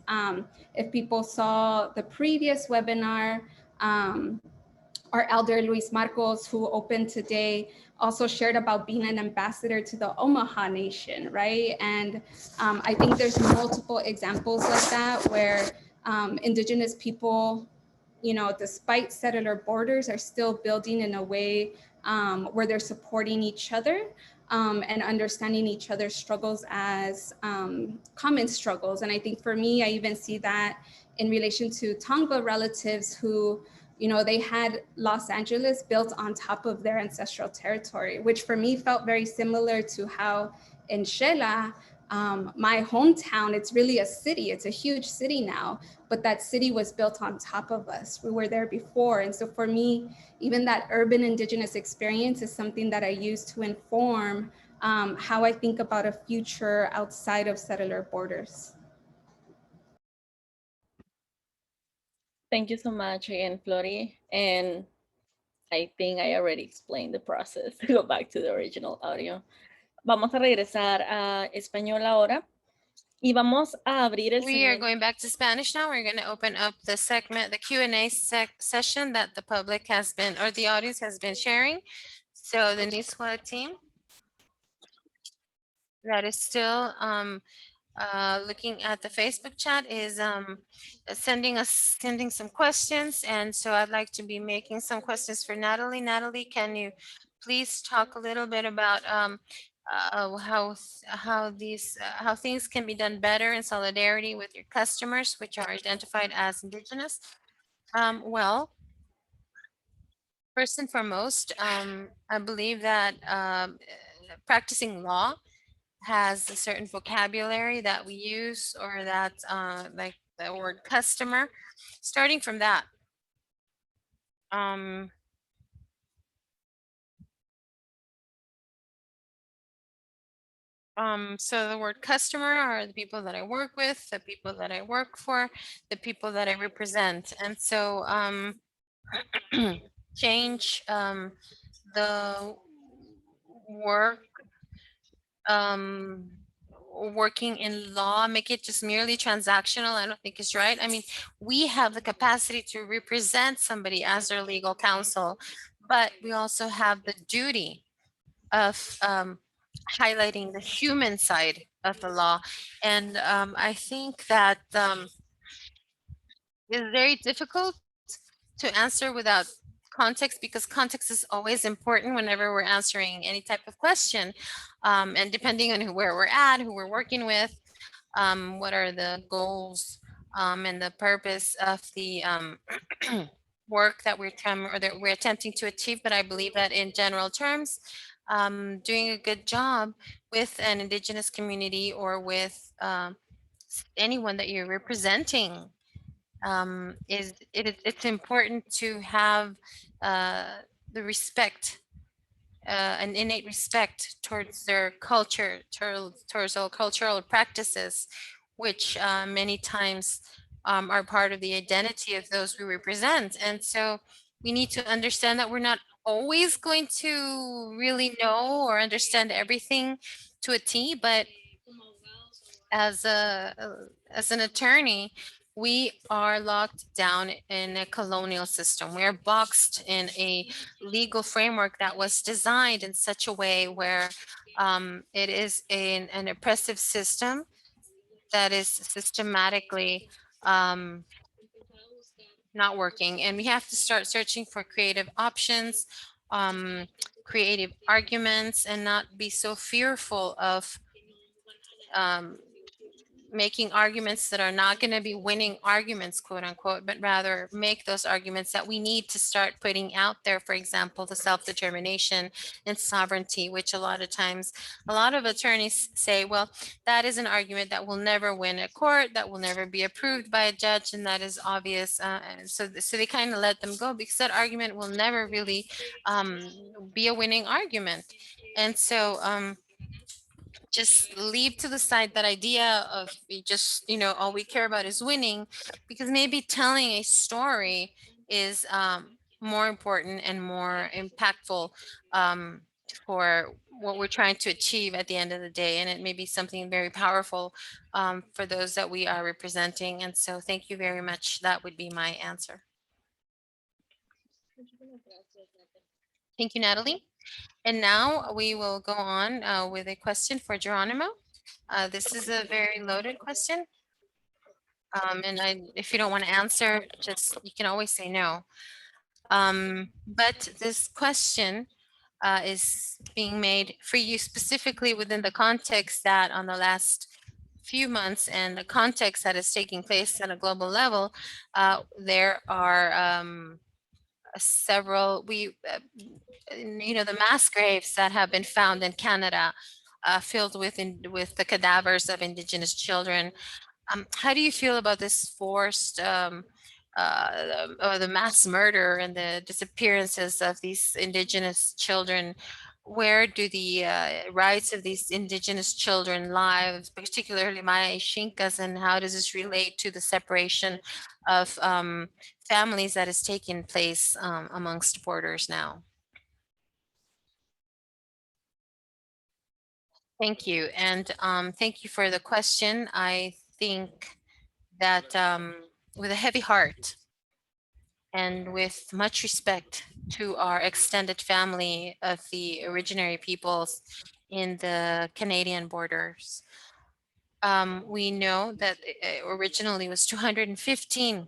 if people saw the previous webinar, our elder Luis Marcos, who opened today, also shared about being an ambassador to the Omaha Nation, right? And I think there's multiple examples like that where Indigenous people, you know, despite settler borders, are still building in a way where they're supporting each other and understanding each other's struggles as common struggles. And I think for me, I even see that in relation to Tongva relatives who, you know, they had Los Angeles built on top of their ancestral territory, which for me felt very similar to how in Xela, my hometown, it's really a city, it's a huge city now, but that city was built on top of us. We were there before. And so for me, even that urban Indigenous experience is something that I use to inform how I think about a future outside of settler borders. Thank you so much again, Flori. And I think I already explained the process. Go back to the original audio. Vamos a regresar a español ahora. Y vamos a abrir el We are siguiente. going back to Spanish now. We're going to open up the segment, the Q&A session that the public has been, or the audience has been sharing. So the NISGUA team that is still looking at the Facebook chat is sending some questions. And so I'd like to be making some questions for Natalie. Natalie, can you please talk a little bit about how things can be done better in solidarity with your customers, which are identified as Indigenous? Well, first and foremost, I believe that practicing law has a certain vocabulary that we use, or that like the word customer. Starting from that, so the word customer are the people that I work with, the people that I work for, the people that I represent. And so change the work, working in law, make it just merely transactional. I don't think it's right. I mean, we have the capacity to represent somebody as their legal counsel, but we also have the duty of highlighting the human side of the law. And I think that it's very difficult to answer without context, because context is always important whenever we're answering any type of question. And depending on where we're at, who we're working with, what are the goals and the purpose of the work that we're attempting to achieve. But I believe that in general terms, doing a good job with an Indigenous community, or with anyone that you're representing, it's important to have the respect, an innate respect towards their culture, towards all cultural practices, which many times are part of the identity of those we represent. And so we need to understand that we're not always going to really know or understand everything to a T, but as an attorney, we are locked down in a colonial system. We are boxed in a legal framework that was designed in such a way where it is an oppressive system that is systematically not working. And we have to start searching for creative options, creative arguments, and not be so fearful of making arguments that are not going to be winning arguments, quote unquote, but rather make those arguments that we need to start putting out there. For example, the self-determination and sovereignty, which a lot of times, a lot of attorneys say, well, that is an argument that will never win a court, that will never be approved by a judge, and that is obvious. So they kind of let them go, because that argument will never really be a winning argument. And so just leave to the side that idea of just, all we care about is winning, because maybe telling a story is more important and more impactful for what we're trying to achieve at the end of the day. And it may be something very powerful for those that we are representing. And so thank you very much. That would be my answer. Thank you, Natalie. And now we will go on with a question for Gerónimo. This is a very loaded question. If you don't want to answer, you can always say no. But this question is being made for you specifically within the context that on the last few months and the context that is taking place at a global level, there are several, the mass graves that have been found in Canada filled with the cadavers of Indigenous children. How do you feel about this forced or the mass murder and the disappearances of these Indigenous children, where do the rights of these indigenous children lie, particularly Maya Ixinkas, and how does this relate to the separation of families that is taking place amongst borders now? Thank you. And thank you for the question. I think that with a heavy heart and with much respect to our extended family of the originary peoples in the Canadian borders, we know that originally was 215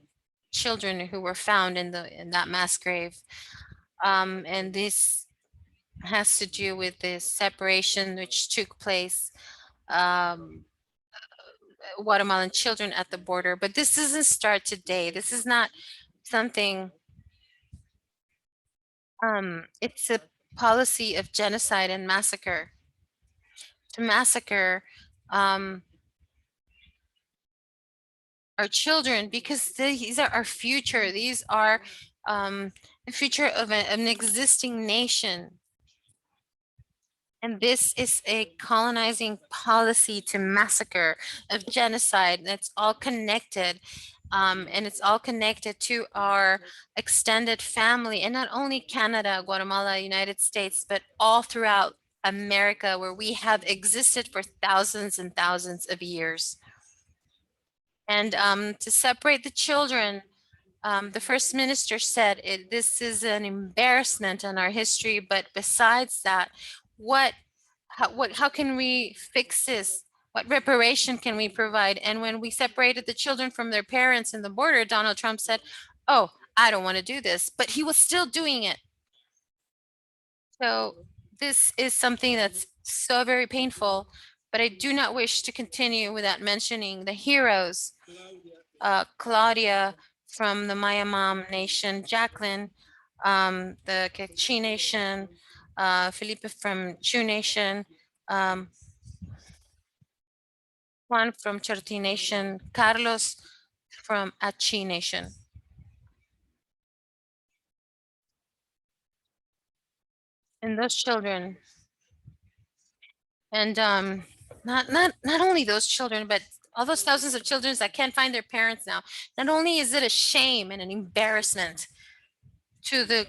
children who were found in that mass grave. And this has to do with the separation which took place, Guatemalan children at the border. But this doesn't start today. This is not something, it's a policy of genocide and massacre. To massacre our children, because these are our future. These are the future of an existing nation. And this is a colonizing policy to massacre, of genocide. That's all connected. And it's all connected to our extended family, and not only Canada, Guatemala, United States, but all throughout America, where we have existed for thousands and thousands of years. And to separate the children, the first minister said this is an embarrassment in our history. But besides that, how can we fix this? What reparation can we provide? And when we separated the children from their parents in the border, Donald Trump said, oh, I don't want to do this, but he was still doing it. So this is something that's so very painful, but I do not wish to continue without mentioning the heroes, Claudia from the Mayamam Nation, Jacqueline, the Quechua Nation, Felipe from Chu Nation, Juan from Cherti Nation, Carlos from Achi Nation. And those children, and not only those children, but all those thousands of children that can't find their parents now. Not only is it a shame and an embarrassment to the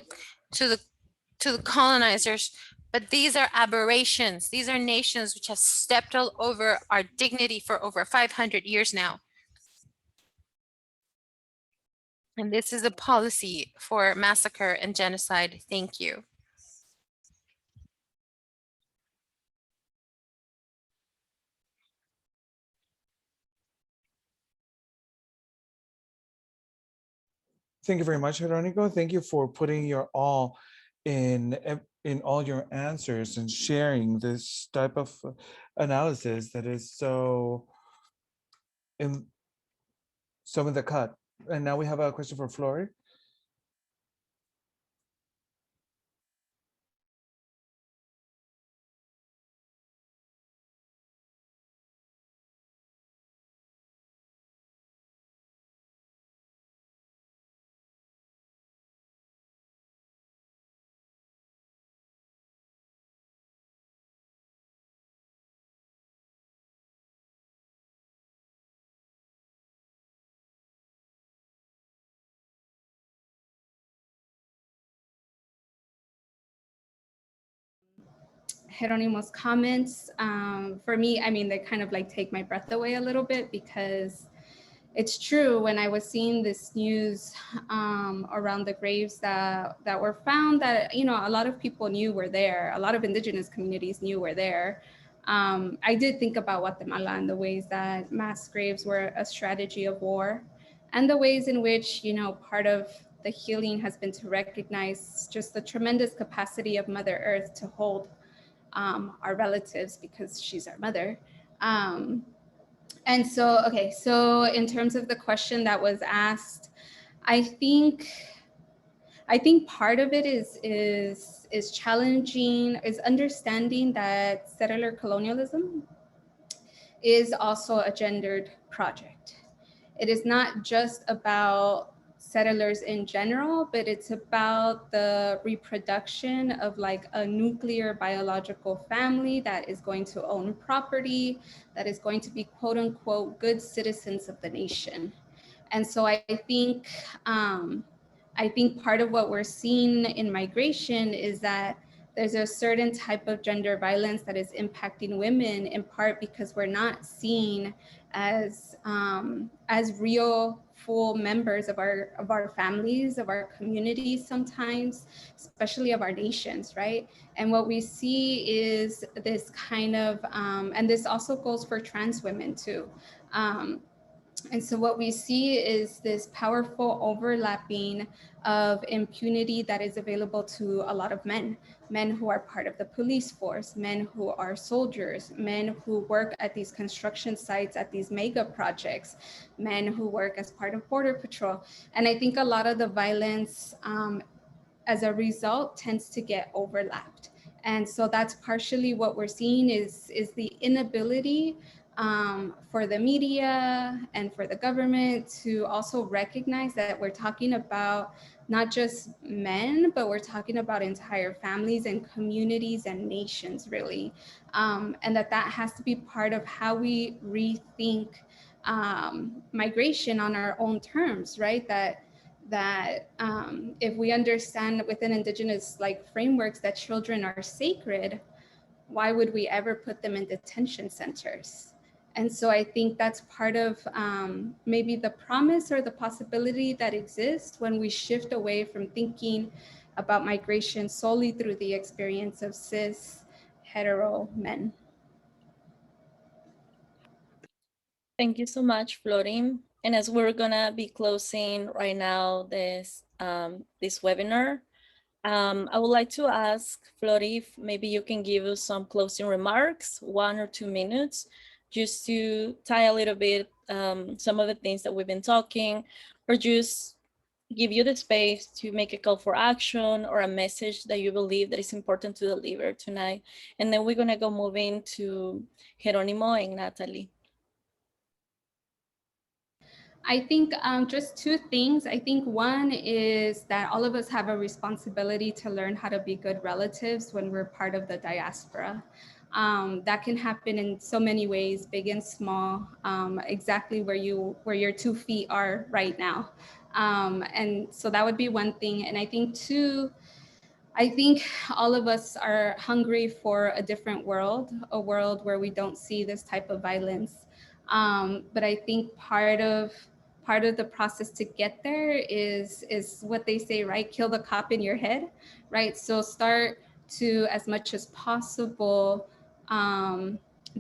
colonizers, but these are aberrations. These are nations which have stepped all over our dignity for over 500 years now. And this is a policy for massacre and genocide. Thank you. Thank you very much, Gerónimo. Thank you for putting your all in all your answers and sharing this type of analysis that is so in the cut. And now we have a question for Flori. Gerónimo's comments, for me, I mean, they kind of like take my breath away a little bit, because it's true. When I was seeing this news around the graves that were found, that, you know, a lot of people knew were there, a lot of indigenous communities knew were there. I did think about Guatemala and the ways that mass graves were a strategy of war, and the ways in which, you know, part of the healing has been to recognize just the tremendous capacity of Mother Earth to hold our relatives, because she's our mother. And so, okay, so in terms of the question that was asked, I think part of it is challenging, is understanding that settler colonialism is also a gendered project. It is not just about settlers in general, but it's about the reproduction of like a nuclear biological family that is going to own property, that is going to be quote unquote good citizens of the nation. And so I think part of what we're seeing in migration is that there's a certain type of gender violence that is impacting women, in part because we're not seen as real full members of our families, of our communities sometimes, especially of our nations, right? And what we see is this kind of, and this also goes for trans women too. And so what we see is this powerful overlapping of impunity that is available to a lot of men who are part of the police force, men who are soldiers, men who work at these construction sites, at these mega projects, men who work as part of Border Patrol. And I think a lot of the violence as a result tends to get overlapped. And so that's partially what we're seeing is the inability for the media and for the government to also recognize that we're talking about not just men, but we're talking about entire families and communities and nations, really. And that has to be part of how we rethink migration on our own terms, right? That if we understand within Indigenous like frameworks that children are sacred, why would we ever put them in detention centers? And so I think that's part of maybe the promise or the possibility that exists when we shift away from thinking about migration solely through the experience of cis hetero men. Thank you so much, Flori. And as we're gonna be closing right now this webinar, I would like to ask Flori if maybe you can give us some closing remarks, 1 or 2 minutes, just to tie a little bit some of the things that we've been talking, or just give you the space to make a call for action or a message that you believe that is important to deliver tonight. And then we're gonna go moving to Gerónimo and Natalie. I think just 2 things. I think one is that all of us have a responsibility to learn how to be good relatives when we're part of the diaspora. That can happen in so many ways, big and small, exactly where your 2 feet are right now. And so that would be one thing. And I think 2, I think all of us are hungry for a different world, a world where we don't see this type of violence. But I think part of the process to get there is what they say, right? Kill the cop in your head, right? So start to, as much as possible,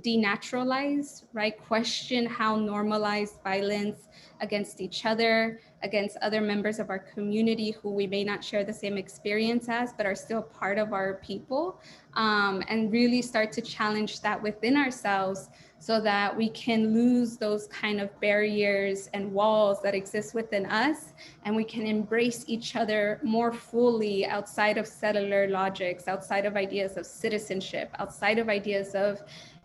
denaturalize, right? Question how normalized violence against each other, against other members of our community who we may not share the same experience as, but are still part of our people, and really start to challenge that within ourselves so that we can lose those kind of barriers and walls that exist within us, and we can embrace each other more fully outside of settler logics, outside of ideas of citizenship, outside of ideas of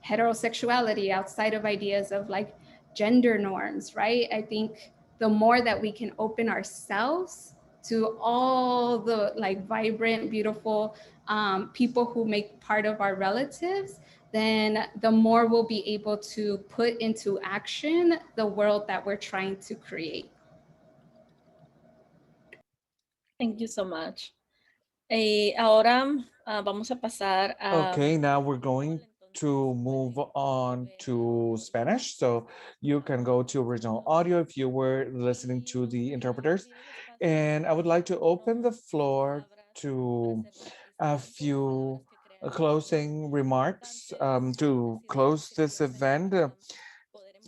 heterosexuality, outside of ideas of like gender norms, right? I think the more that we can open ourselves to all the like vibrant, beautiful people who make part of our relatives, then the more we'll be able to put into action the world that we're trying to create. Thank you so much. Ahora vamos a pasar a... Okay, now we're going to move on to Spanish. So you can go to original audio if you were listening to the interpreters. And I would like to open the floor to a few closing remarks to close this event.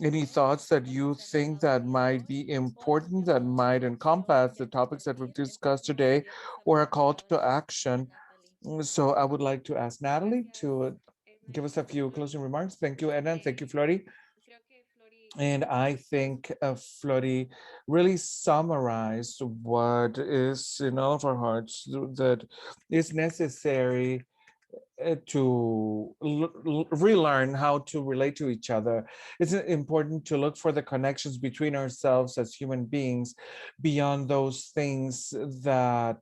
Any thoughts that you think that might be important, that might encompass the topics that we've discussed today, or a call to action? So I would like to ask Natalie to give us a few closing remarks. Thank you, Edna. Thank you, Flori. And I think Flori really summarized what is in all of our hearts, that is necessary to relearn how to relate to each other. It's important to look for the connections between ourselves as human beings beyond those things that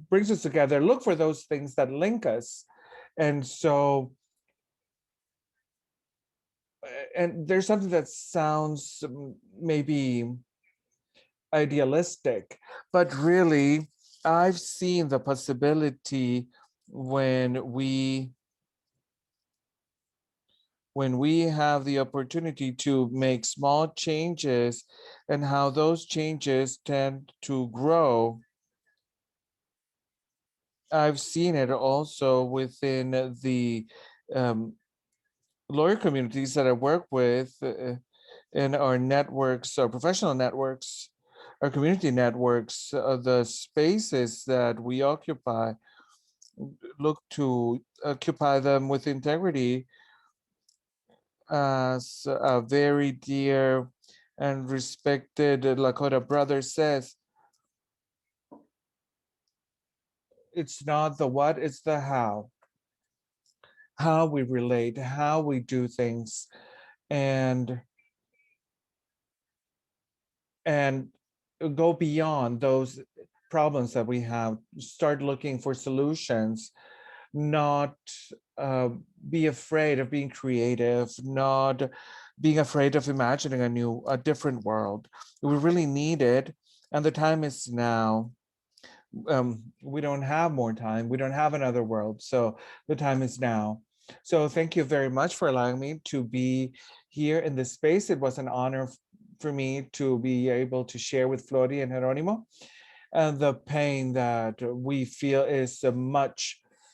brings us together. Look for those things that link us. And so, and there's something that sounds maybe idealistic, but really I've seen the possibility when we have the opportunity to make small changes and how those changes tend to grow. I've seen it also within the lawyer communities that I work with in our networks, our professional networks, our community networks, the spaces that we occupy, look to occupy them with integrity. As a very dear and respected Lakota brother says, it's not the what, it's the how we relate, how we do things, and go beyond those problems that we have, start looking for solutions, not be afraid of being creative, not being afraid of imagining a different world. We really need it, and the time is now. We don't have more time. We don't have another world. So the time is now. So thank you very much for allowing me to be here in this space. It was an honor for me to be able to share with Flori and Gerónimo. And the pain that we feel is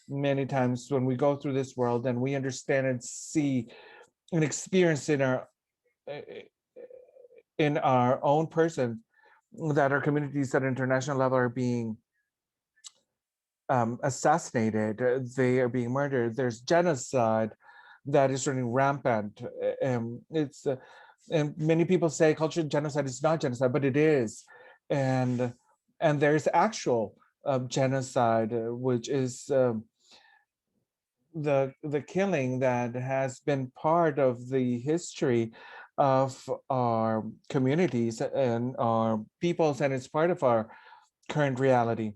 many times when we go through this world and we understand and see and experience in our own person that our communities at international level are being assassinated, they are being murdered. There's genocide that is running rampant. And many people say cultural genocide is not genocide, but it is. And there's actual genocide, which is the killing that has been part of the history of our communities and our peoples, and it's part of our current reality.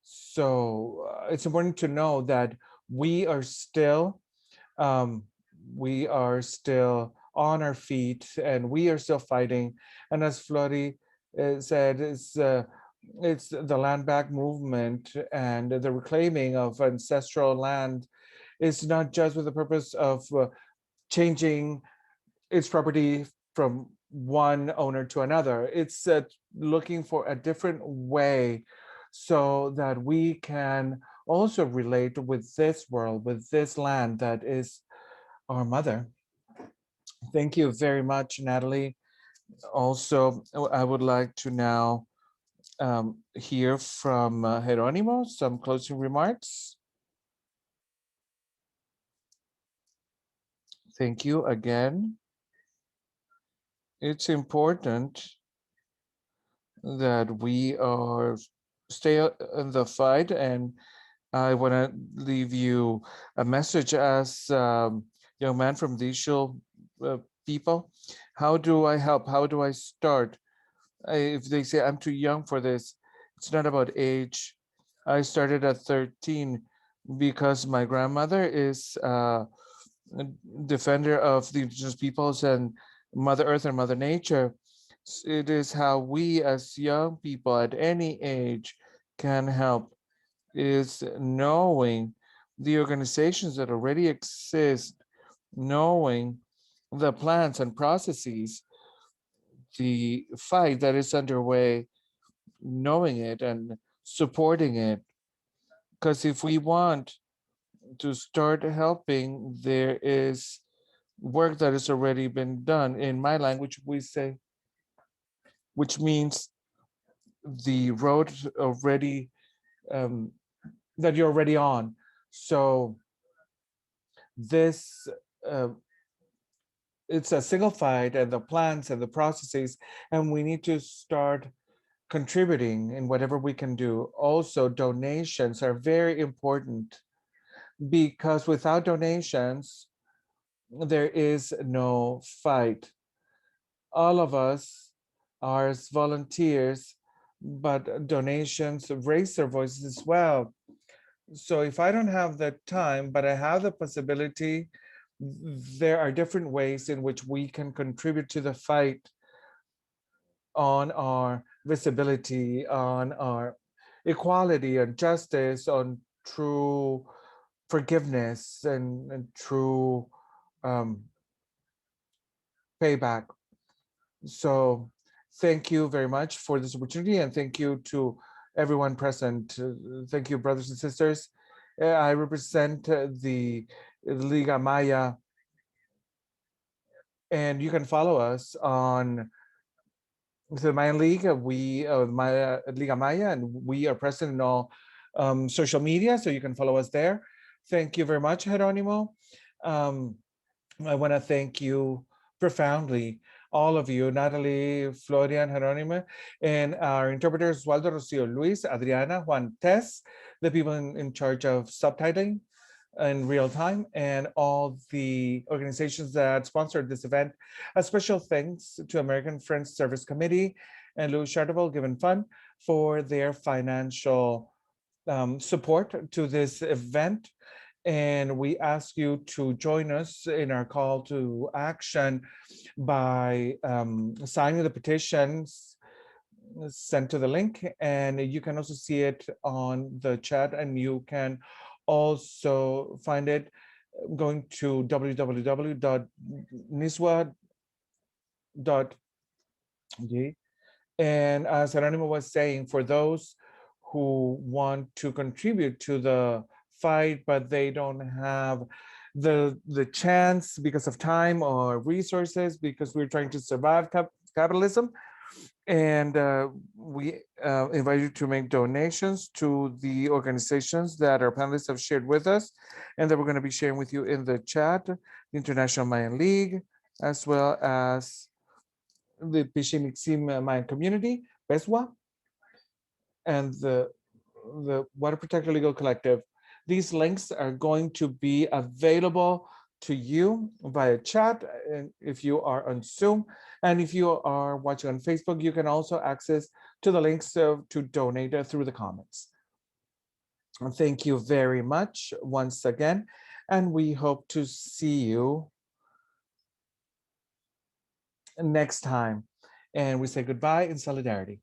So it's important to know that we are still um, on our feet and we are still fighting. And as Flori said, it's the land back movement and the reclaiming of ancestral land is not just with the purpose of changing its property from one owner to another. It's looking for a different way so that we can also relate with this world, with this land that is our mother. Thank you very much, Natalie. Also, I would like to now hear from Gerónimo, some closing remarks. Thank you again. It's important that we stay in the fight, and I want to leave you a message as young man from the Ixil people. How do I help? How do I start? If they say I'm too young for this, it's not about age. I started at 13 because my grandmother is a defender of the indigenous peoples and Mother Earth and Mother Nature. It is how we as young people at any age can help, is knowing the organizations that already exist, knowing the plans and processes, the fight that is underway, knowing it and supporting it. Because if we want to start helping, there is work that has already been done. In my language, we say, which means the road already that you're already on. So this it's a single fight, and the plans and the processes, and we need to start contributing in whatever we can do. Also, donations are very important because without donations, there is no fight. All of us are as volunteers, but donations raise their voices as well. So if I don't have the time, but I have the possibility, there are different ways in which we can contribute to the fight on our visibility, on our equality and justice, on true forgiveness and true payback. So thank you very much for this opportunity, and thank you to everyone present. Thank you, brothers and sisters. I represent the Liga Maya, and you can follow us on the Mayan League. Maya, Liga Maya, and we are present in all social media, so you can follow us there. Thank you very much, Gerónimo. I want to thank you profoundly, all of you, Natalie, Florian, Gerónimo, and our interpreters, Waldo, Rocio, Luis, Adriana, Juan, Tess, the people in charge of subtitling in real time, and all the organizations that sponsored this event. A special thanks to American Friends Service Committee and Louis Chartable Given Fund for their financial support to this event. And we ask you to join us in our call to action by signing the petitions sent to the link. And you can also see it on the chat, and you can also find it going to www.nisgua.g. And as Gerónimo was saying, for those who want to contribute to the fight, but they don't have the chance because of time or resources, because we're trying to survive capitalism. And we invite you to make donations to the organizations that our panelists have shared with us and that we're going to be sharing with you in the chat, the International Mayan League, as well as the Pishimixim Mayan Community, PESWA, and the Water Protector Legal Collective. These links are going to be available to you via chat if you are on Zoom. And if you are watching on Facebook, you can also access to the links to donate through the comments. Thank you very much once again. And we hope to see you next time. And we say goodbye in solidarity.